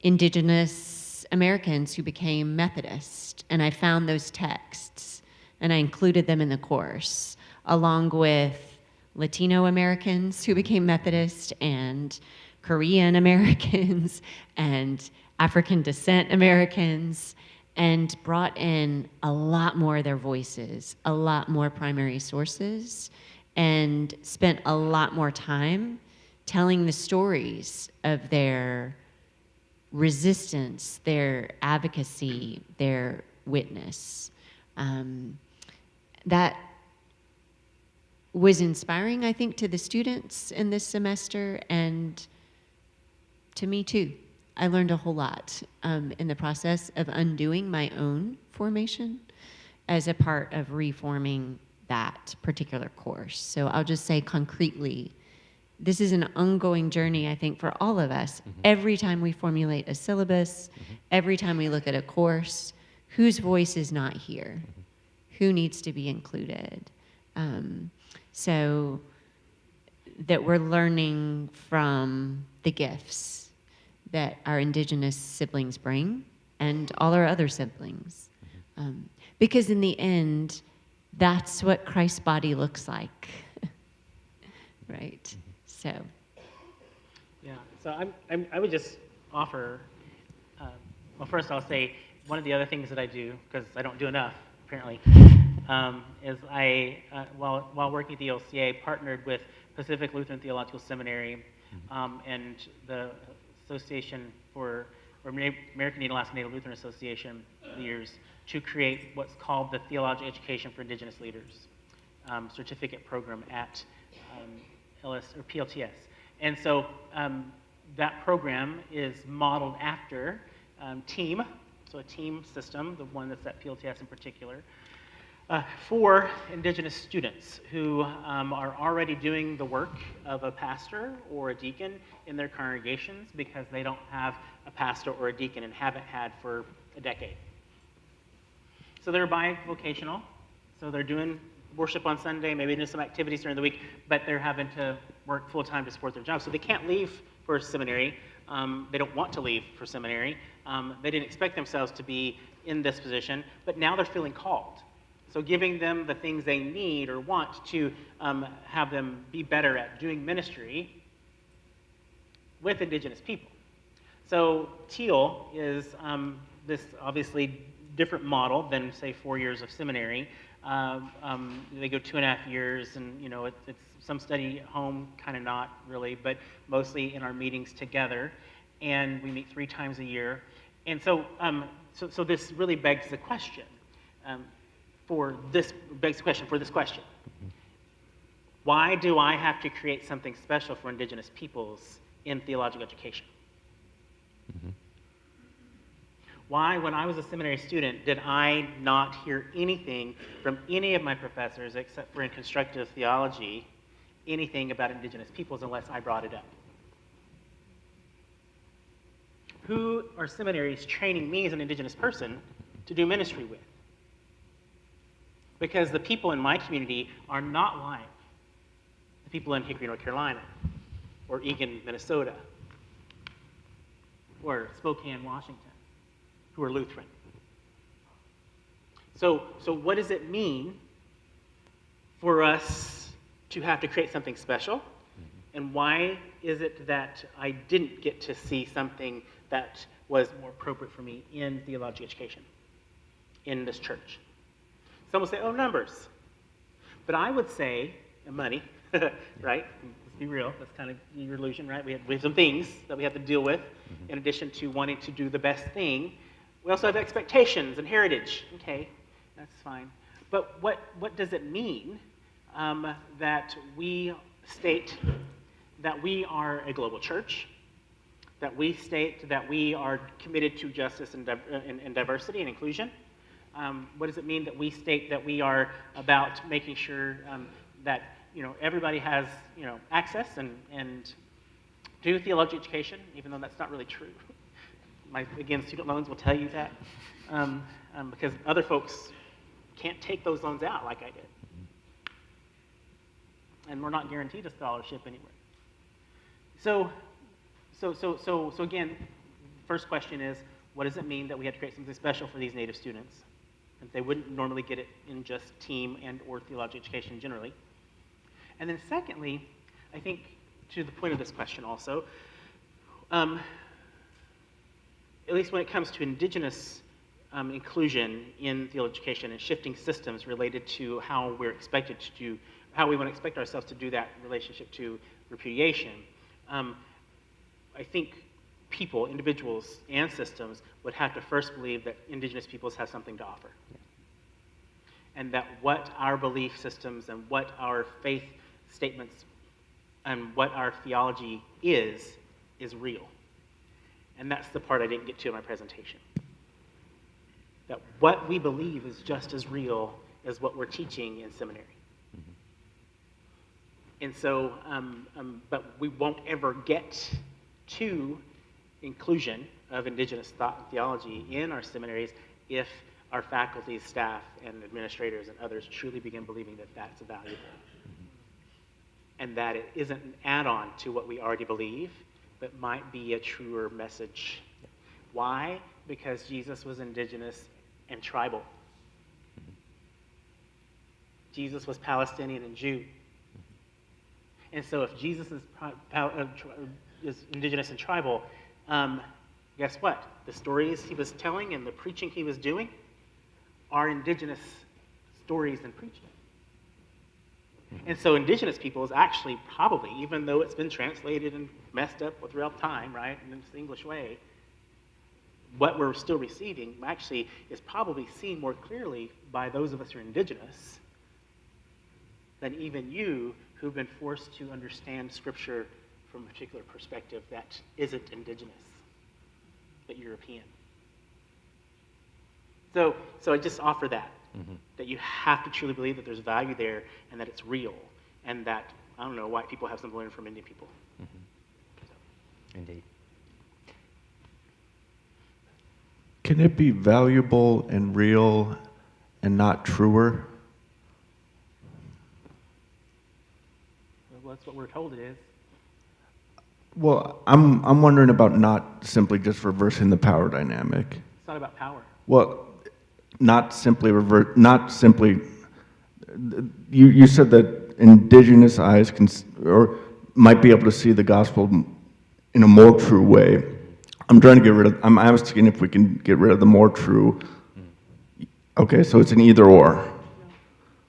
indigenous Americans who became Methodist. And I found those texts and I included them in the course, along with Latino Americans who became Methodist and Korean Americans and African descent Americans, and brought in a lot more of their voices, a lot more primary sources, and spent a lot more time telling the stories of their resistance, their advocacy, their witness. That was inspiring, I think, to the students in this semester, and to me too. I learned a whole lot in the process of undoing my own formation as a part of reforming that particular course. So I'll just say concretely, this is an ongoing journey, I think, for all of us. Every time we formulate a syllabus, every time we look at a course, whose voice is not here? Who needs to be included? So that we're learning from the gifts that our indigenous siblings bring and all our other siblings. Because in the end, that's what Christ's body looks like, right? So. Yeah, so I would just offer, well, first I'll say one of the other things that I do, because I don't do enough, apparently, is I, while working at the LCA, partnered with Pacific Lutheran Theological Seminary and the Association for American Indian Alaska Native Lutheran Association leaders to create what's called the Theological Education for Indigenous Leaders certificate program at PLTS. And so that program is modeled after TEAM, so a team system, the one that's at PLTS in particular, for Indigenous students who are already doing the work of a pastor or a deacon in their congregations because they don't have a pastor or a deacon and haven't had for a decade. So they're bivocational, so they're doing worship on Sunday, maybe doing some activities during the week, but they're having to work full-time to support their job. So they can't leave for seminary. They don't want to leave for seminary. They didn't expect themselves to be in this position, but now they're feeling called. So giving them the things they need or want to have them be better at doing ministry with Indigenous people. So TEAL is this obviously different model than, say, 4 years of seminary. They go 2.5 years, and you know it's some study at home, kind of not really, but mostly in our meetings together, and we meet 3 times a year. And so, so this really begs the question. For this question. Why do I have to create something special for Indigenous peoples in theological education? Mm-hmm. Why, when I was a seminary student, did I not hear anything from any of my professors, except for in constructive theology, anything about Indigenous peoples unless I brought it up? Who are seminaries training me as an Indigenous person to do ministry with? Because the people in my community are not like the people in Hickory, North Carolina, or Eagan, Minnesota, or Spokane, Washington, who are Lutheran. So what does it mean for us to have to create something special? And why is it that I didn't get to see something that was more appropriate for me in theological education in this church? Some will say, oh, numbers. But I would say, money, right? Let's be real. That's kind of your illusion, right? We have some things that we have to deal with in addition to wanting to do the best thing. We also have expectations and heritage. Okay, that's fine. But what does it mean that we state that we are a global church, that we state that we are committed to justice and diversity and inclusion? What does it mean that we state that we are about making sure that everybody has access and do theological education, even though that's not really true? Again, student loans will tell you that because other folks can't take those loans out like I did, and we're not guaranteed a scholarship anywhere. So again, first question is, what does it mean that we have to create something special for these Native students? And they wouldn't normally get it in just team and or theological education generally. And then secondly, I think to the point of this question also, at least when it comes to Indigenous inclusion in theological education and shifting systems related to how we're expected to do, how we want to expect ourselves to do that relationship to repudiation, I think people, individuals, and systems would have to first believe that Indigenous peoples have something to offer. Yeah. And that what our belief systems and what our faith statements and what our theology is real. And that's the part I didn't get to in my presentation. That what we believe is just as real as what we're teaching in seminary. Mm-hmm. And so, but we won't ever get to inclusion of Indigenous thought and theology in our seminaries if our faculty, staff, and administrators and others truly begin believing that that's valuable. Mm-hmm. And that it isn't an add-on to what we already believe, but might be a truer message. Yeah. Why? Because Jesus was Indigenous and tribal. Mm-hmm. Jesus was Palestinian and Jew. Mm-hmm. And so if Jesus is Indigenous and tribal, guess what? The stories he was telling and the preaching he was doing are Indigenous stories and preaching. Mm-hmm. And so Indigenous people is actually probably, even though it's been translated and messed up throughout time, right, in this English way, what we're still receiving actually is probably seen more clearly by those of us who are Indigenous than even you who've been forced to understand Scripture from a particular perspective that isn't Indigenous, but European. So I just offer that, that you have to truly believe that there's value there and that it's real, and that, I don't know, white people have something to learn from Indian people. Indeed. Can it be valuable and real and not truer? Well, that's what we're told it is. Well, I'm wondering about not simply just reversing the power dynamic. It's not about power. Well, not simply you said that indigenous eyes can, or might be able to see the gospel in a more true way. I'm asking if we can get rid of the more true. Okay, so it's an either or.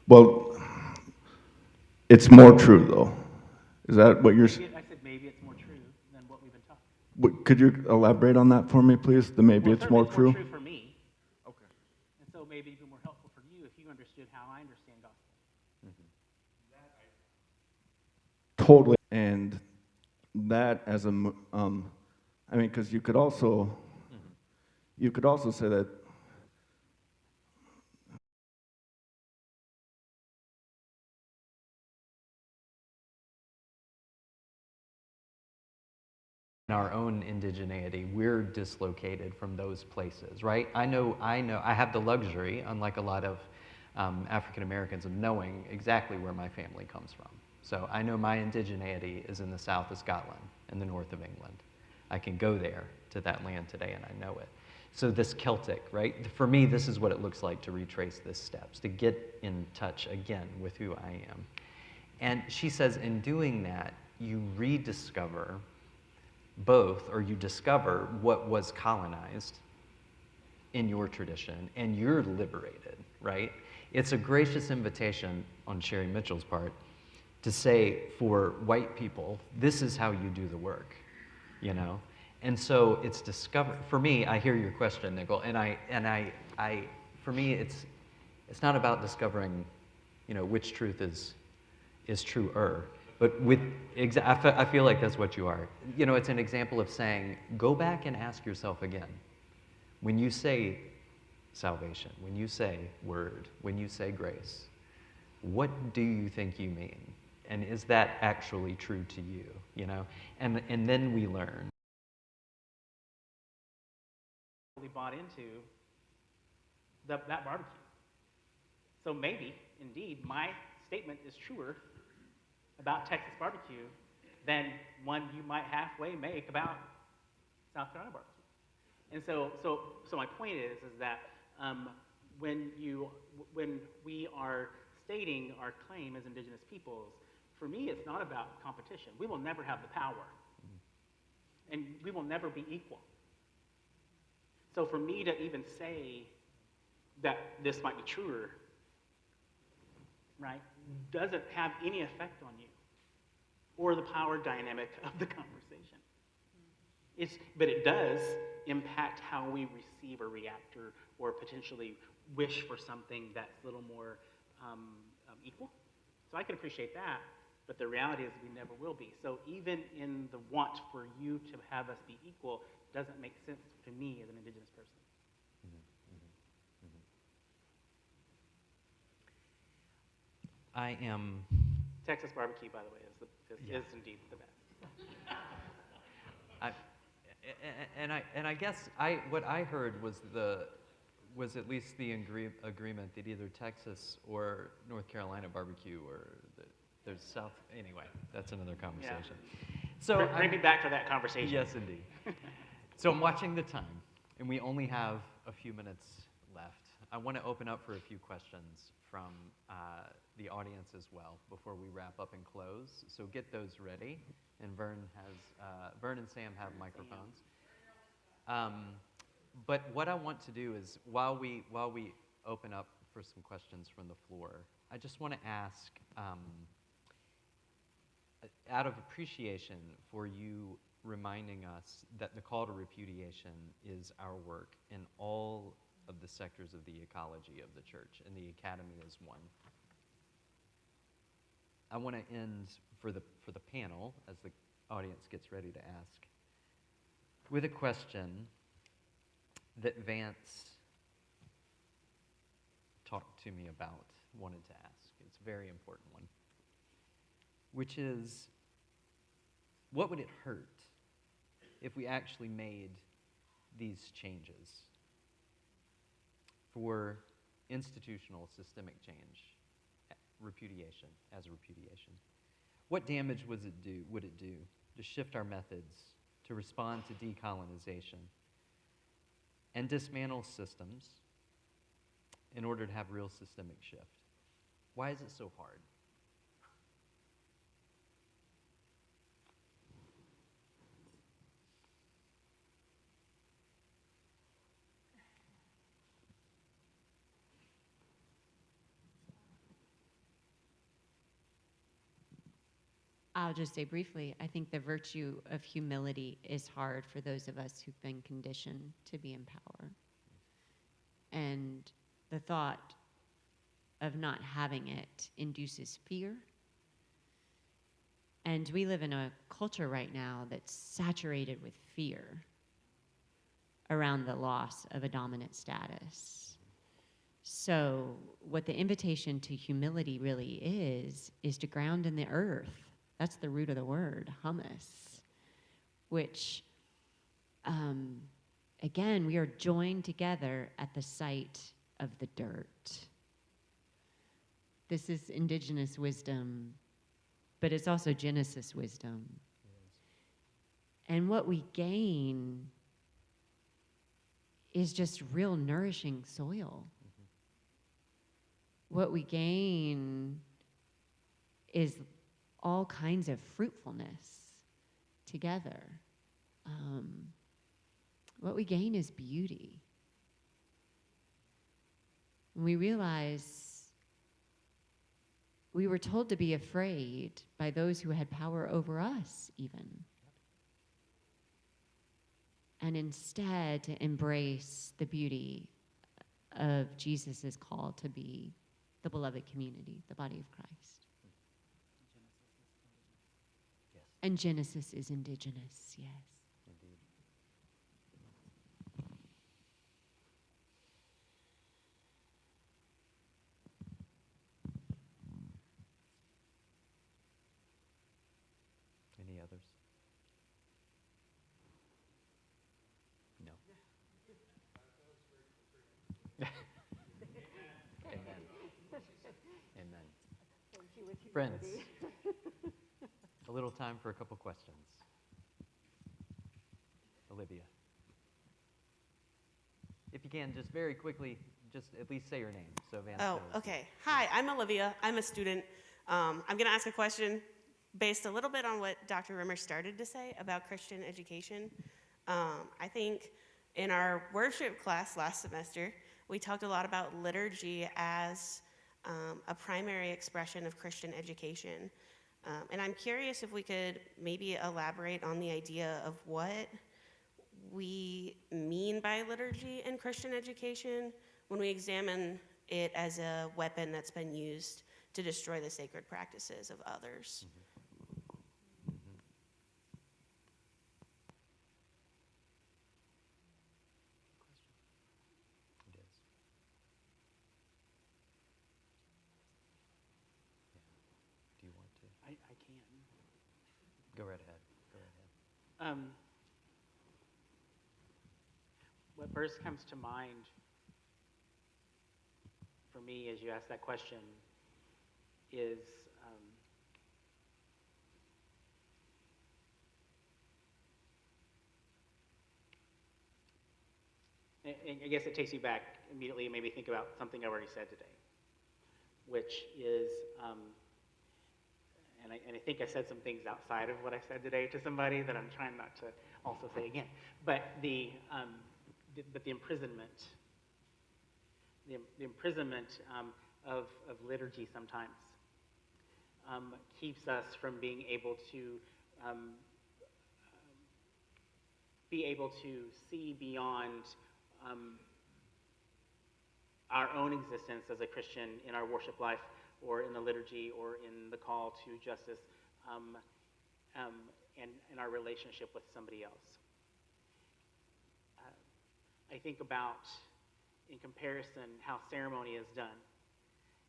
Well, it's more true though. Is that what you're saying? I said maybe it's more true than what we've been taught. Could you elaborate on that for me, please? The maybe Well, it's more true? It's more true for me. Okay. And so maybe it'd be more helpful for you if you understood how I understand gospel. Totally. And that as because you could also say that In our own indigeneity, we're dislocated from those places, right? I know, I have the luxury, unlike a lot of African Americans, of knowing exactly where my family comes from. So I know my indigeneity is in the south of Scotland and the north of England. I can go there to that land today and I know it. So this Celtic, right? For me, this is what it looks like to retrace the steps, to get in touch again with who I am. And she says in doing that, you rediscover both, or you discover what was colonized in your tradition, and you're liberated, right? It's a gracious invitation on Sherry Mitchell's part to say, for white people, this is how you do the work, you know? And so it's discovered. For me, I hear your question, Nicole, and for me, it's not about discovering, you know, which truth is truer. But I feel like that's what you are. You know, it's an example of saying, go back and ask yourself again. When you say salvation, when you say word, when you say grace, what do you think you mean? And is that actually true to you? You know, and then we learn. We bought into that barbecue. So maybe, indeed, my statement is truer about Texas barbecue than one you might halfway make about South Carolina barbecue. And so my point is that when we are stating our claim as indigenous peoples, for me, it's not about competition. We will never have the power, and we will never be equal. So for me to even say that this might be truer, right, doesn't have any effect on you or the power dynamic of the conversation. But it does impact how we receive or react or potentially wish for something that's a little more equal. So I can appreciate that, but the reality is we never will be. So even in the want for you to have us be equal doesn't make sense to me as an indigenous person. I am. Texas barbecue, by the way, is indeed the best. I guess what I heard was at least the agreement that either Texas or North Carolina barbecue or there's South. Anyway, that's another conversation. Yeah. So bring me back to that conversation. Yes, indeed. So I'm watching the time, and we only have a few minutes left. I want to open up for a few questions from the audience as well before we wrap up and close. So get those ready, and Vern and Sam have microphones. But what I want to do is while we open up for some questions from the floor, I just want to ask, out of appreciation for you reminding us that the call to repudiation is our work in all of the sectors of the ecology of the church, and the academy is one. I want to end for the panel, as the audience gets ready to ask, with a question that Vance talked to me about, wanted to ask. It's a very important one, which is, what would it hurt if we actually made these changes for institutional systemic change, repudiation, as a repudiation? What damage would it do to shift our methods to respond to decolonization and dismantle systems in order to have real systemic shift? Why is it so hard? I'll just say briefly, I think the virtue of humility is hard for those of us who've been conditioned to be in power. And the thought of not having it induces fear. And we live in a culture right now that's saturated with fear around the loss of a dominant status. So what the invitation to humility really is to ground in the earth. That's the root of the word, humus, which, again, we are joined together at the site of the dirt. This is indigenous wisdom, but it's also Genesis wisdom. Yes. And what we gain is just real nourishing soil. Mm-hmm. What we gain is all kinds of fruitfulness together. What we gain is beauty. And we realize we were told to be afraid by those who had power over us, even. And instead to embrace the beauty of Jesus' call to be the beloved community, the body of Christ. And Genesis is indigenous, yes. Indeed. Any others? No. Amen. Amen. Friends. A little time for a couple questions. Olivia. If you can, just very quickly, just at least say your name. So Vance knows. Okay. Hi, I'm Olivia. I'm a student. I'm going to ask a question based a little bit on what Dr. Rimmer started to say about Christian education. I think in our worship class last semester, we talked a lot about liturgy as a primary expression of Christian education. And I'm curious if we could maybe elaborate on the idea of what we mean by liturgy in Christian education when we examine it as a weapon that's been used to destroy the sacred practices of others. Mm-hmm. Mm-hmm. It is. Yeah. Do you want to? I can. Go right ahead. Go right ahead. What first comes to mind for me as you ask that question is I guess it takes you back immediately and maybe think about something I already said today, which is, and I think I said some things outside of what I said today to somebody that I'm trying not to also say again, but the imprisonment, the imprisonment of liturgy sometimes keeps us from being able to see beyond our own existence as a Christian in our worship life or in the liturgy or in the call to justice and our relationship with somebody else. I think about in comparison how ceremony is done,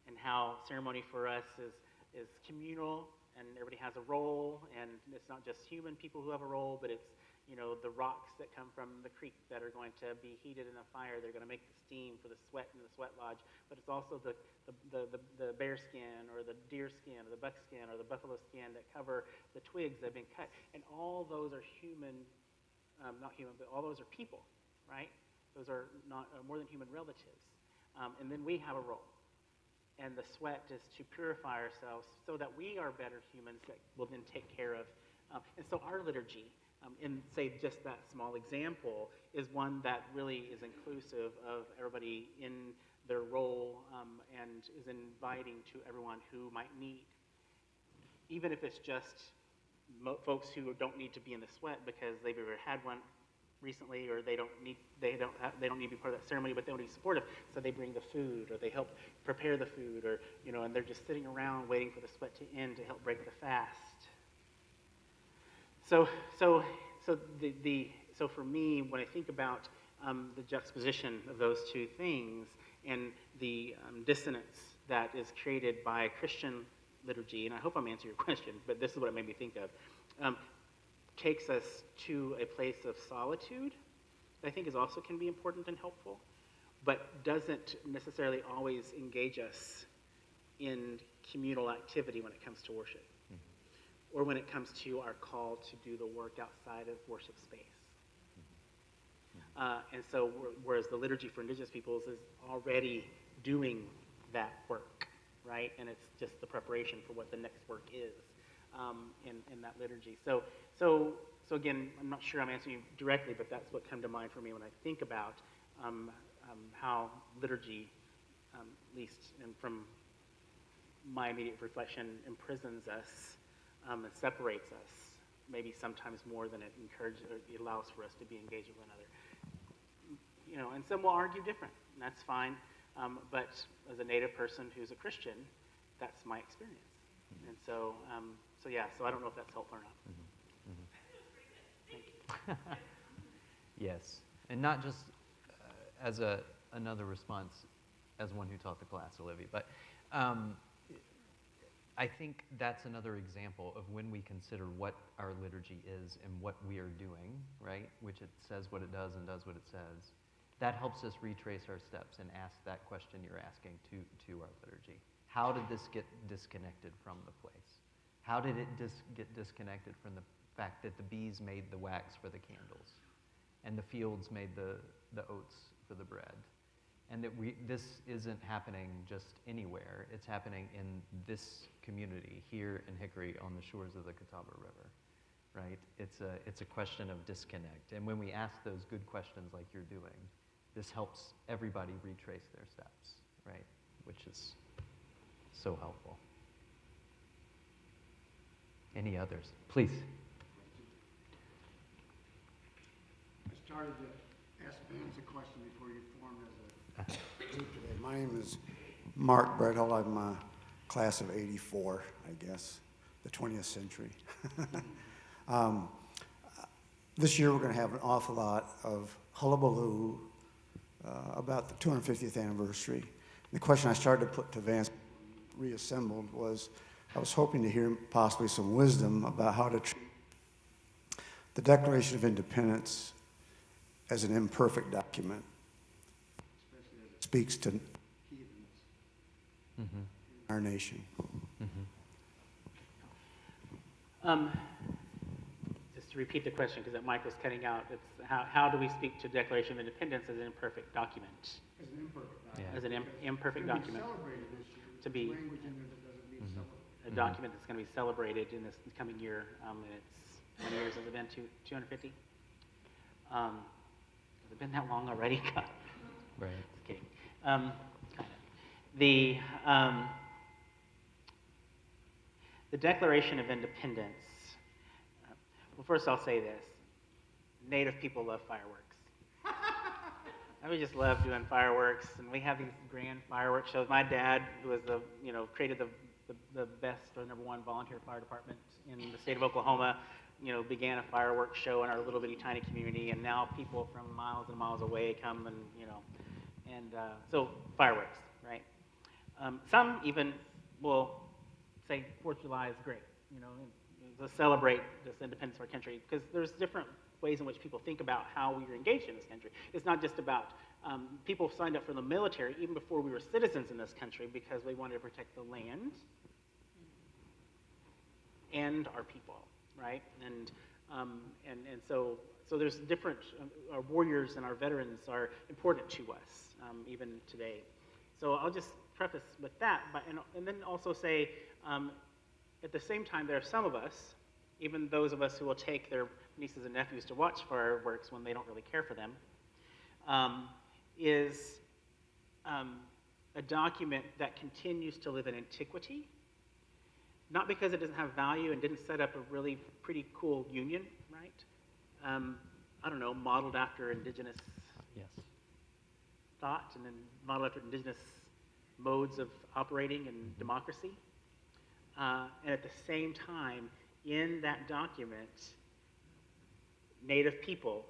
and how ceremony for us is communal, and everybody has a role, and it's not just human people who have a role, but it's, you know, the rocks that come from the creek that are going to be heated in a fire. They're going to make the steam for the sweat in the sweat lodge, but it's also the bear skin or the deer skin or the buck skin or the buffalo skin that cover the twigs that have been cut. And all those are human, not human, but all those are people, right? Those are not more than human relatives. And then we have a role. And the sweat is to purify ourselves so that we are better humans that will then take care of. And so our liturgy, in, say, just that small example, is one that really is inclusive of everybody in their role, and is inviting to everyone who might need. Even if it's just folks who don't need to be in the sweat because they've either had one recently, or they don't need to be part of that ceremony, but they want to be supportive, so they bring the food, or they help prepare the food, or, you know, and they're just sitting around waiting for the sweat to end to help break the fast. So for me, when I think about the juxtaposition of those two things and the dissonance that is created by Christian liturgy, and I hope I'm answering your question, but this is what it made me think of, takes us to a place of solitude that I think is also can be important and helpful, but doesn't necessarily always engage us in communal activity when it comes to worship, or when it comes to our call to do the work outside of worship space. And so, whereas the liturgy for Indigenous peoples is already doing that work, right? And it's just the preparation for what the next work is in that liturgy. So again, I'm not sure I'm answering you directly, but that's what come to mind for me when I think about how liturgy, at least and from my immediate reflection, imprisons us and separates us, maybe sometimes more than it encourages or it allows for us to be engaged with one another. You know, and some will argue different, and that's fine. But as a Native person who's a Christian, that's my experience. And so, so I don't know if that's helpful or not. Thank you. Yes, and not just as another response as one who taught the class, Olivia, but I think that's another example of when we consider what our liturgy is and what we are doing, right? Which it says what it does and does what it says. That helps us retrace our steps and ask that question you're asking to our liturgy. How did this get disconnected from the place? How did it get disconnected from the fact that the bees made the wax for the candles and the fields made the oats for the bread? And that this isn't happening just anywhere. It's happening in this community here in Hickory on the shores of the Catawba River, right? It's a question of disconnect. And when we ask those good questions like you're doing, this helps everybody retrace their steps, right? Which is so helpful. Any others? Please. I started to ask Vance a question before you formed as a group today. My name is Mark Bredhill. I'm a class of '84, I guess, the 20th century. This year we're going to have an awful lot of hullabaloo about the 250th anniversary. And the question I started to put to Vance, reassembled, was I was hoping to hear possibly some wisdom about how to treat the Declaration of Independence as an imperfect document, especially as it speaks to heathens in our nation. Just to repeat the question, because that mic was cutting out, it's how do we speak to Declaration of Independence as an imperfect document? As an imperfect document. Yeah. As an imperfect document. Celebrated this year. To be language in there that doesn't need celebrated. A document that's going to be celebrated in this coming year. And it's, how many years has it been? 250? Has it been that long already? God. Right. Just kidding. Kind of. The Declaration of Independence. Well, first I'll say this. Native people love fireworks. We just love doing fireworks, and we have these grand fireworks shows. My dad, who was created the best or #1 volunteer fire department in the state of Oklahoma, began a fireworks show in our little bitty tiny community, and now people from miles and miles away come and And so fireworks, right? Some even will say 4th of July is great, you know, to celebrate this independence of our country, because there's different ways in which people think about how we are engaged in this country. It's not just about people signed up for the military even before we were citizens in this country because we wanted to protect the land and our people, right? And so there's different, our warriors and our veterans are important to us, even today. So I'll just preface with that, and then also say, at the same time, there are some of us, even those of us who will take their nieces and nephews to watch fireworks when they don't really care for them, is a document that continues to live in antiquity, not because it doesn't have value and didn't set up a really pretty cool union, right? I don't know, modeled after indigenous thought and then modeled after indigenous modes of operating and democracy. And at the same time, in that document, Native people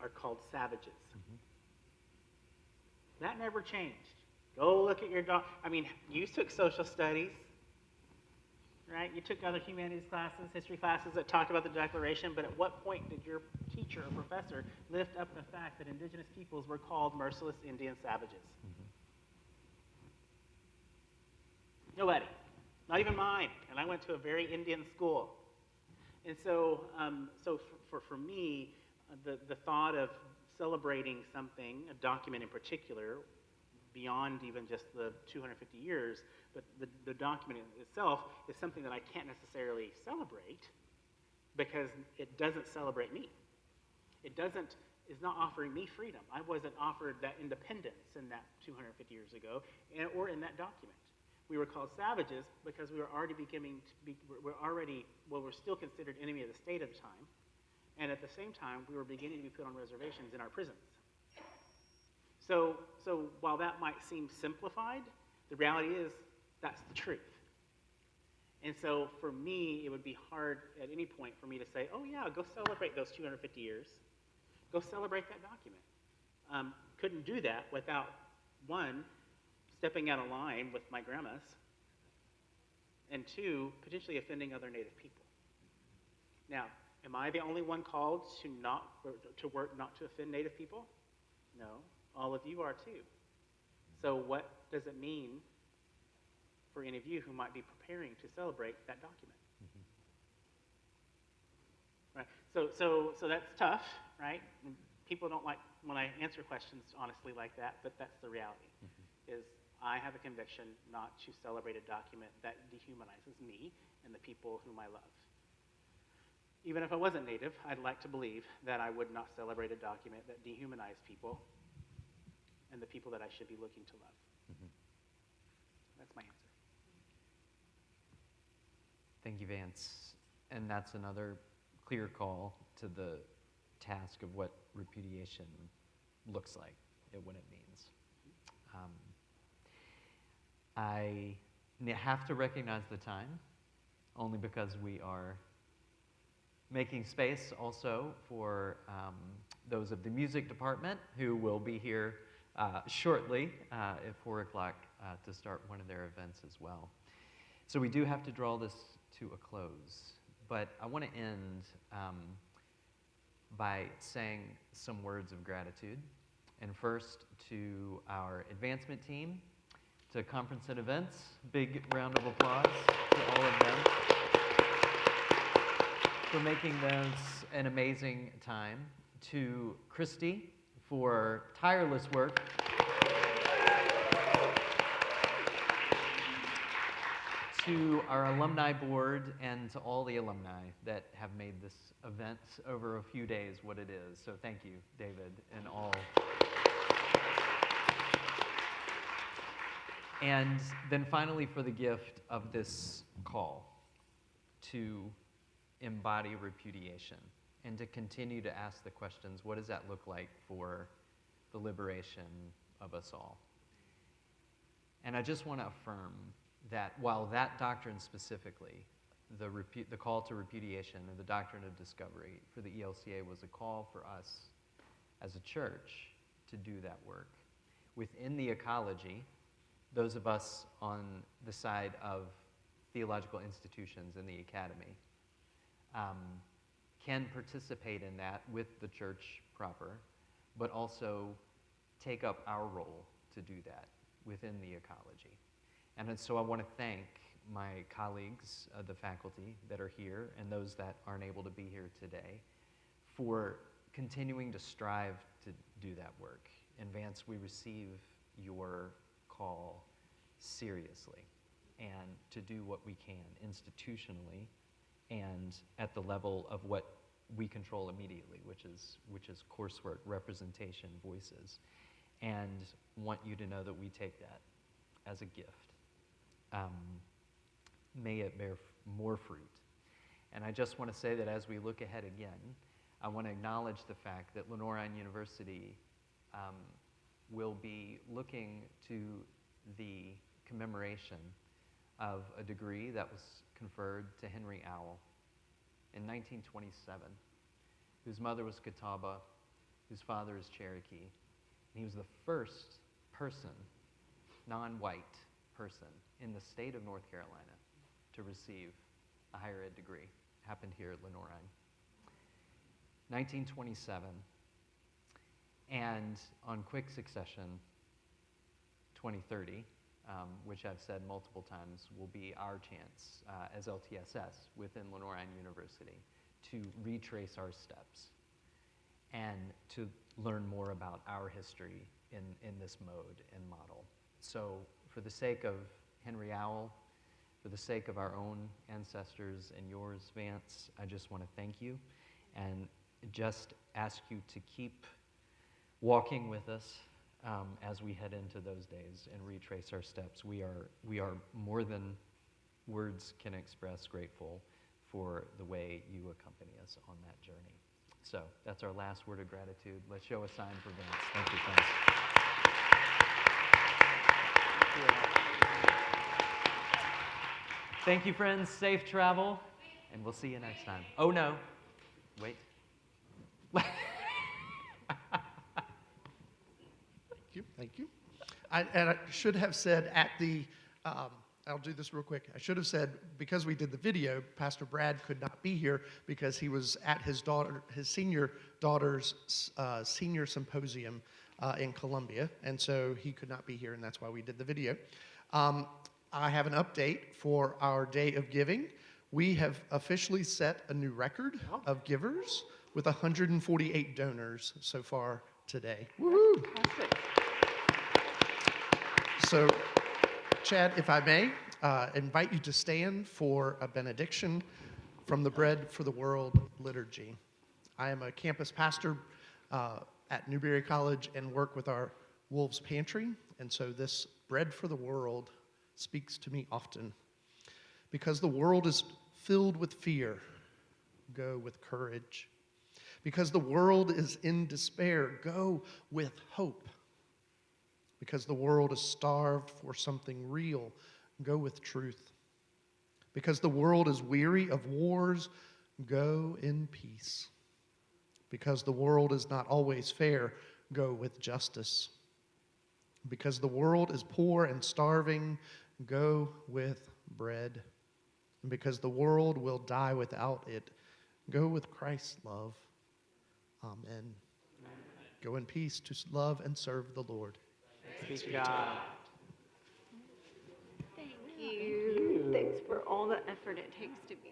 are called savages. Mm-hmm. That never changed. Go look at your I mean, you took social studies, right? You took other humanities classes, history classes that talked about the Declaration, but at what point did your teacher or professor lift up the fact that indigenous peoples were called merciless Indian savages? Mm-hmm. Nobody. Not even mine. And I went to a very Indian school. And so, for me, the thought of celebrating something, a document in particular, beyond even just the 250 years, but the document itself is something that I can't necessarily celebrate because it doesn't celebrate me. It's not offering me freedom. I wasn't offered that independence in that 250 years ago, or in that document. We were called savages because we were already we're still considered enemy of the state at the time. And at the same time, we were beginning to be put on reservations in our prisons. So while that might seem simplified, the reality is that's the truth. And so for me, it would be hard at any point for me to say, oh yeah, go celebrate those 250 years. Go celebrate that document. Couldn't do that without, one, stepping out of line with my grandmas, and two, potentially offending other Native people. Now, am I the only one called to work not to offend Native people? No, all of you are too. So what does it mean for any of you who might be preparing to celebrate that document? Mm-hmm. Right. So that's tough, right? People don't like when I answer questions honestly like that, but that's the reality. Mm-hmm. Is I have a conviction not to celebrate a document that dehumanizes me and the people whom I love. Even if I wasn't Native, I'd like to believe that I would not celebrate a document that dehumanized people and the people that I should be looking to love. Mm-hmm. That's my answer. Thank you, Vance. And that's another clear call to the task of what repudiation looks like and what it means. I have to recognize the time, only because we are making space also for those of the music department who will be here shortly at 4 o'clock to start one of their events as well. So we do have to draw this to a close, but I want to end by saying some words of gratitude. And first to our advancement team, to conference and events, big round of applause to all of them for making this an amazing time. To Christy for tireless work. To our alumni board and to all the alumni that have made this event over a few days what it is. So thank you, David, and all. And then finally for the gift of this call to embody repudiation and to continue to ask the questions, what does that look like for the liberation of us all? And I just want to affirm that while that doctrine specifically, the call to repudiation and the doctrine of discovery for the ELCA was a call for us as a church to do that work, within the ecology, those of us on the side of theological institutions in the academy can participate in that with the church proper, but also take up our role to do that within the ecology. And so I want to thank my colleagues, the faculty that are here, and those that aren't able to be here today, for continuing to strive to do that work. In Vance, we receive your call seriously, and to do what we can institutionally and at the level of what we control immediately, which is coursework, representation, voices, and want you to know that we take that as a gift. May it bear more fruit. And I just want to say that as we look ahead again, I want to acknowledge the fact that Lenoir-Rhyne University will be looking to the commemoration of a degree that was conferred to Henry Owl in 1927, whose mother was Catawba, whose father is Cherokee. And he was the first person, non-white person, in the state of North Carolina to receive a higher ed degree. Happened here at Lenoir-Rhyne. 1927, and on quick succession, 2030, which I've said multiple times will be our chance as LTSS within Lenoir-Rhyne University to retrace our steps and to learn more about our history in this mode and model. So for the sake of Henry Owl, for the sake of our own ancestors and yours, Vance, I just want to thank you and just ask you to keep walking with us as we head into those days and retrace our steps. We are more than words can express grateful for the way you accompany us on that journey. So that's our last word of gratitude. Let's show a sign for Vance. Thank you, friends. Thank you, friends. Safe travel, and we'll see you next time. Oh, no. Wait. Thank you. I should have said at the, I'll do this real quick. I should have said, because we did the video, Pastor Brad could not be here because he was at his senior daughter's senior symposium in Columbia, and so he could not be here, and that's why we did the video. I have an update for our day of giving. We have officially set a new record of givers with 148 donors so far today. Woo-hoo! So, Chad, if I may, invite you to stand for a benediction from the Bread for the World liturgy. I am a campus pastor at Newberry College and work with our Wolves Pantry, and so this Bread for the World speaks to me often. Because the world is filled with fear, go with courage. Because the world is in despair, go with hope. Because the world is starved for something real, go with truth. Because the world is weary of wars, go in peace. Because the world is not always fair, go with justice. Because the world is poor and starving, go with bread. And because the world will die without it, go with Christ's love. Amen. Go in peace to love and serve the Lord. Thanks be to God. Thank you. Thanks for all the effort it takes to be